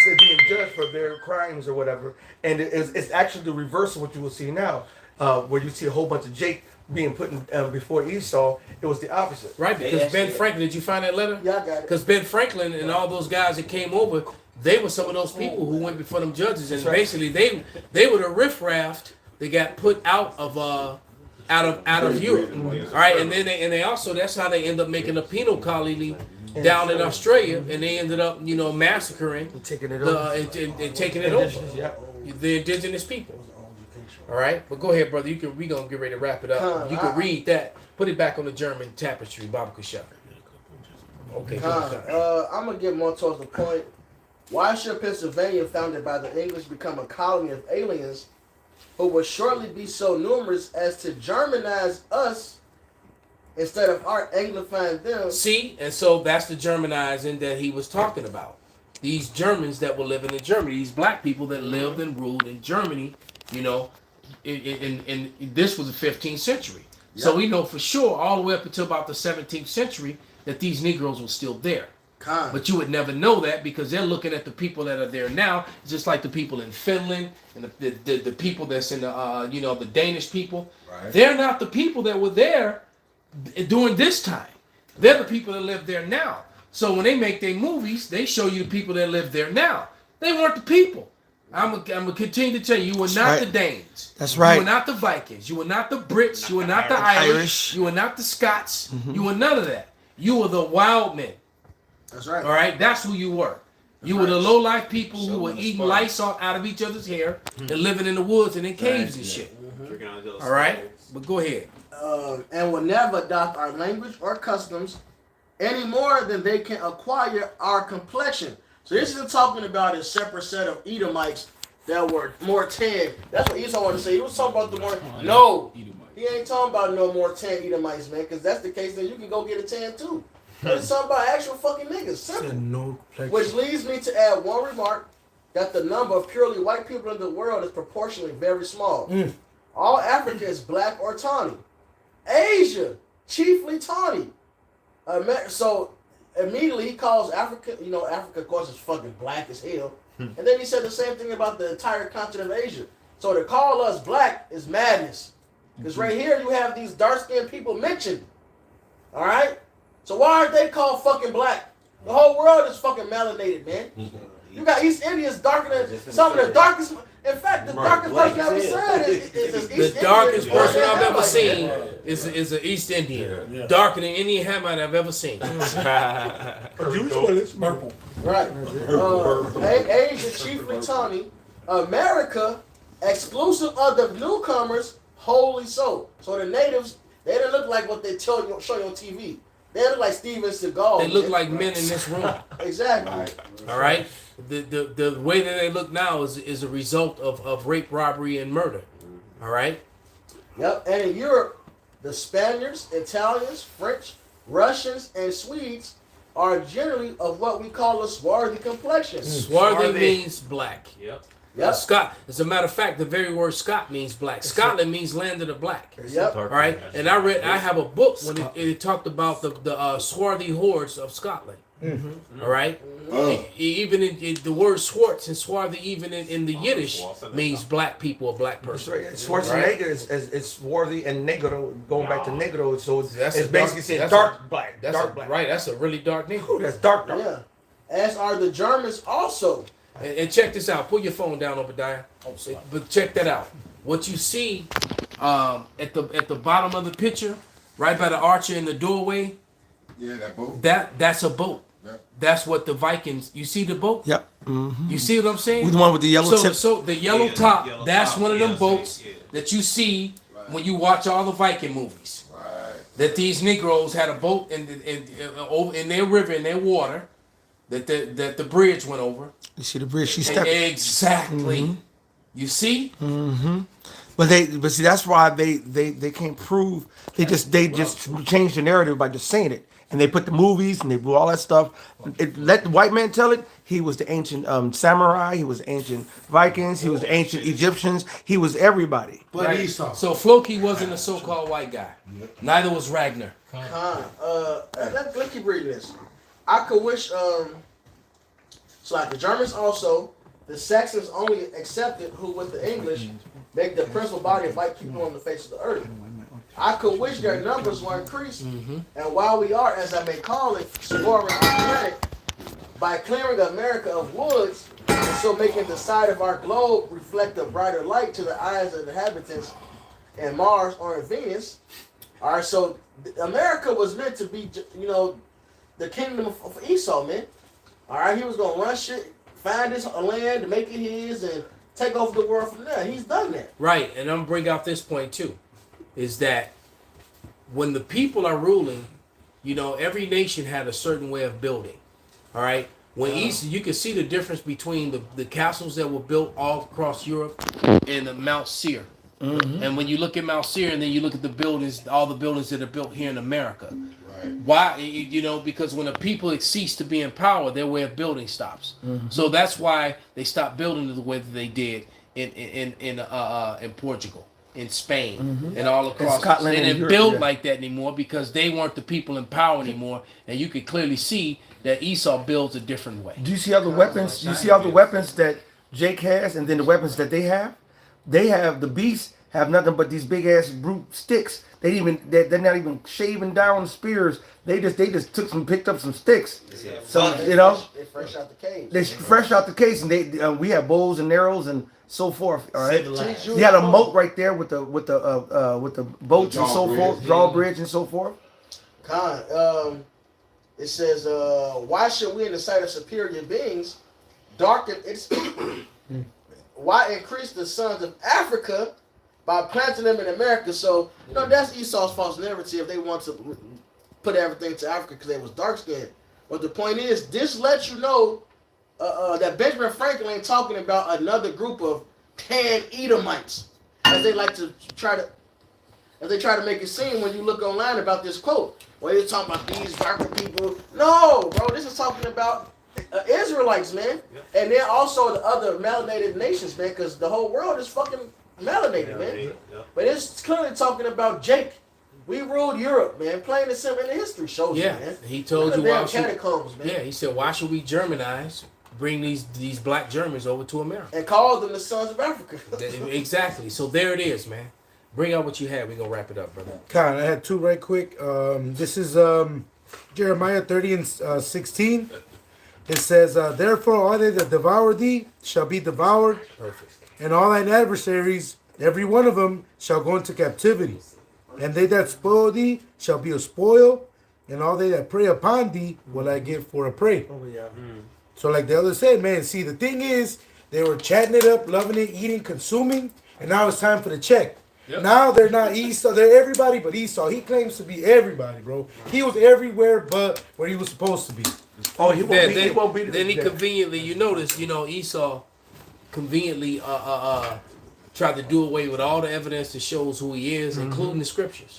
for their crimes or whatever. And it's actually the reverse of what you will see now, where you see a whole bunch of Jake being put in, before Esau. It was the opposite. Right, because Ben Franklin, did you find that letter? Yeah, I got it. Because Ben Franklin and all those guys that came over, they were some of those people who went before them judges, and basically they were the riffraff that got put out of Europe. All right, and then they also, that's how they end up making a penal colony down in Australia, and they ended up massacring and taking it over the indigenous people. All right, but go ahead, brother. We gonna get ready to wrap it up. You can read that. Put it back on the German tapestry, Baba Kasha. Okay. I'm gonna get more towards the point. Why should Pennsylvania, founded by the English, become a colony of aliens who will shortly be so numerous as to Germanize us instead of our Anglifying them? See, and so that's the Germanizing that he was talking about. These Germans that were living in Germany, these black people that lived and ruled in Germany, in this was the 15th century. Yep. So we know for sure all the way up until about the 17th century that these Negroes were still there. But you would never know that because they're looking at the people that are there now, just like the people in Finland and the people that's in the the Danish people. Right. They're not the people that were there during this time. They're the people that live there now. So when they make their movies, they show you the people that live there now. They weren't the people. I'm gonna continue to tell you, you were not the Danes. That's right. You were not the Vikings. You were not the Brits. You were not the Irish. You were not the Scots. You were none of that. You were the wild men. That's right. All right, that's who you were. You were the low life people who were eating Lysol out of each other's hair and living in the woods and in caves and shit. All right, but go ahead. And will never adopt our language or customs any more than they can acquire our complexion. So this isn't talking about a separate set of Edomites that were more tan. That's what Esau wanted to say. He was talking about the more. No, he ain't talking about no more tan Edomites, man. Because that's the case, then you can go get a tan too. It's talking about actual fucking niggas. Simple. Which leads me to add one remark that the number of purely white people in the world is proportionally very small. All Africa is black or tawny. Asia, chiefly tawny. So immediately he calls Africa, Africa of course is fucking black as hell. And then he said the same thing about the entire continent of Asia. So to call us black is madness. Because right here you have these dark-skinned people mentioned. All right? So why aren't they called fucking black? The whole world is fucking melanated, man. You got East Indians darker than some of the darkest. In fact, the darkest person I've ever seen is the darkest person I've ever seen is an East Indian. Darker than any Hamite I've ever seen. Purple. Right. Asia, chiefly tawny. America, exclusive of the newcomers, wholly so. So the natives, they didn't look like what they show you on TV. They look like Steven Seagal. They look like men in this room. Exactly. All right. The way that they look now is a result of rape, robbery, and murder. All right. Yep. And in Europe, the Spaniards, Italians, French, Russians, and Swedes are generally of what we call a swarthy complexion. Swarthy means black. Yep. Scott. As a matter of fact, the very word Scot means black. Scotland means land of the black. Yep. All right. And I have a book when it talked about the swarthy hordes of Scotland. All right. Even in the word Swartz and swarthy, even in the Yiddish, means black people or black person. Right. Schwarzenegger is swarthy and negro, going back to negro. So it's basically saying dark black. Dark black. Right. That's a really dark name. That's dark. Yeah. As are the Germans also. And check this out. Pull your phone down, Obadiah. But check that out. What you see at the bottom of the picture, right by the archer in the doorway. Yeah, that boat. That's a boat. Yep. That's what the Vikings. You see the boat? Yep. You see what I'm saying? The one with the yellow tip. So the yellow top. That's one of them boats that you see when you watch all the Viking movies. Right. That these Negroes had a boat in their river, in their water, that the bridge went over. You see the bridge? She stepped. Exactly. You see? But see that's why they can't prove. They just changed the narrative by just saying it, and they put the movies and they do all that stuff. Let the white man tell it. He was the ancient samurai. He was ancient Vikings. He was the ancient Egyptians. He was everybody. But Esau. So Floki wasn't a so-called white guy. Neither was Ragnar. Let's keep reading this. I could wish. So like the Germans also, the Saxons only accepted who with the English make the principal body of white people on the face of the earth. I could wish their numbers were increased, and while we are, as I may call it, swarming our planet, by clearing America of woods, and so making the side of our globe reflect a brighter light to the eyes of the inhabitants in Mars or in Venus. All right, so America was meant to be, the kingdom of Esau, man. All right, he was gonna run shit, find his land, make it his, and take over the world from there. He's done that. Right, and I'm gonna bring out this point too, is that when the people are ruling, every nation had a certain way of building. All right, when you can see the difference between the castles that were built all across Europe and the Mount Seir. And when you look at Mount Seir and then you look at the buildings, all the buildings that are built here in America. Why? Because when the people cease to be in power, their way of building stops. So that's why they stopped building the way that they did in Portugal, in Spain, and all across Scotland. They didn't build like that anymore because they weren't the people in power anymore. And you could clearly see that Esau builds a different way. Do you see all the weapons? You see all the weapons that Jake has, and then the weapons that they have? They have the beasts have nothing but these big ass brute sticks. They're not even shaving down spears. They just picked up some sticks. So They fresh out the cage. They fresh out the case, and we have bows and arrows and so forth. All right. You had a moat right there with the boats and so forth, drawbridge and so forth. It says, why should we in the sight of superior beings darken its why increase the sons of Africa by planting them in America? So, that's Esau's false narrative. They want to put everything to Africa because they was dark skinned. But the point is, this lets you know that Benjamin Franklin ain't talking about another group of pan-Edomites, as they like to try to make it seem when you look online about this quote. Well, you're talking about these darker people. No, bro, this is talking about Israelites, man. And then also the other melanated nations, man, because the whole world is fucking melanated, man. But it's clearly talking about Jake. We ruled Europe, man. Plain and simple, in the history shows you, man. He told you why catacombs, man. Yeah, he said, why should we Germanize, bring these black Germans over to America? And call them the sons of Africa. Exactly. So there it is, man. Bring out what you had. We're going to wrap it up, brother. Con, I had two right quick. This is Jeremiah 30 and 16. It says, therefore all they that devour thee shall be devoured. Perfect. And all thine adversaries, every one of them, shall go into captivity. And they that spoil thee shall be a spoil. And all they that prey upon thee will I give for a prey. Oh, yeah. So like the other said, man, see, the thing is, they were chatting it up, loving it, eating, consuming. And now it's time for the check. Yep. Now they're not Esau, they're everybody but Esau. He claims to be everybody, bro. He was everywhere but where he was supposed to be. Oh, he won't be. Then he conveniently, you notice, Esau conveniently tried to do away with all the evidence that shows who he is, including the scriptures.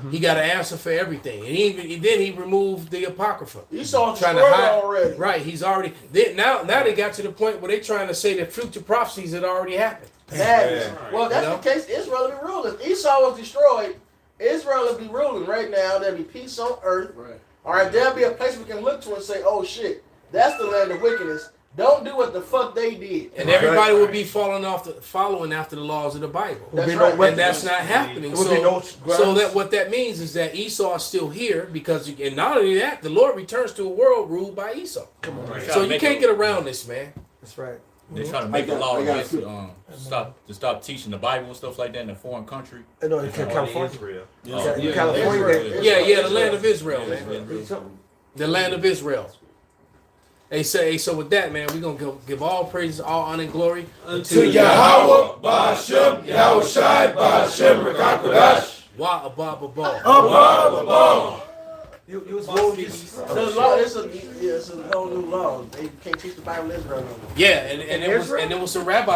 He got an answer for everything, and then he removed the apocrypha. Esau trying to hide already. Right, he's already. Now they got to the point where they're trying to say that future prophecies had already happened. Well, that's the case. Israel will be ruling. If Esau was destroyed, Israel will be ruling right now. There'll be peace on earth. Right. All right, there'll be a place we can look to and say, "Oh shit, that's the land of wickedness." Don't do what the fuck they did. And everybody will be following after the laws of the Bible. That's right. And that's not happening. So that what that means is that Esau is still here because, and not only that, the Lord returns to a world ruled by Esau. Come on, so you can't get around this, man. That's right. They're trying to make a law to stop teaching the Bible and stuff like that in a foreign country. No, in California. California. Yeah, the land of Israel, man. The land of Israel. They say, so with that, man, we're going to give all praises, all honor and glory to Yahweh, Ba'ashem, Yahushai, Ba'ashem, Rekakodash. Wa Abba Baba. You was supposed to. The law, it's a whole new law. They can't teach the Bible in Israel no more. Yeah, and there was some rabbis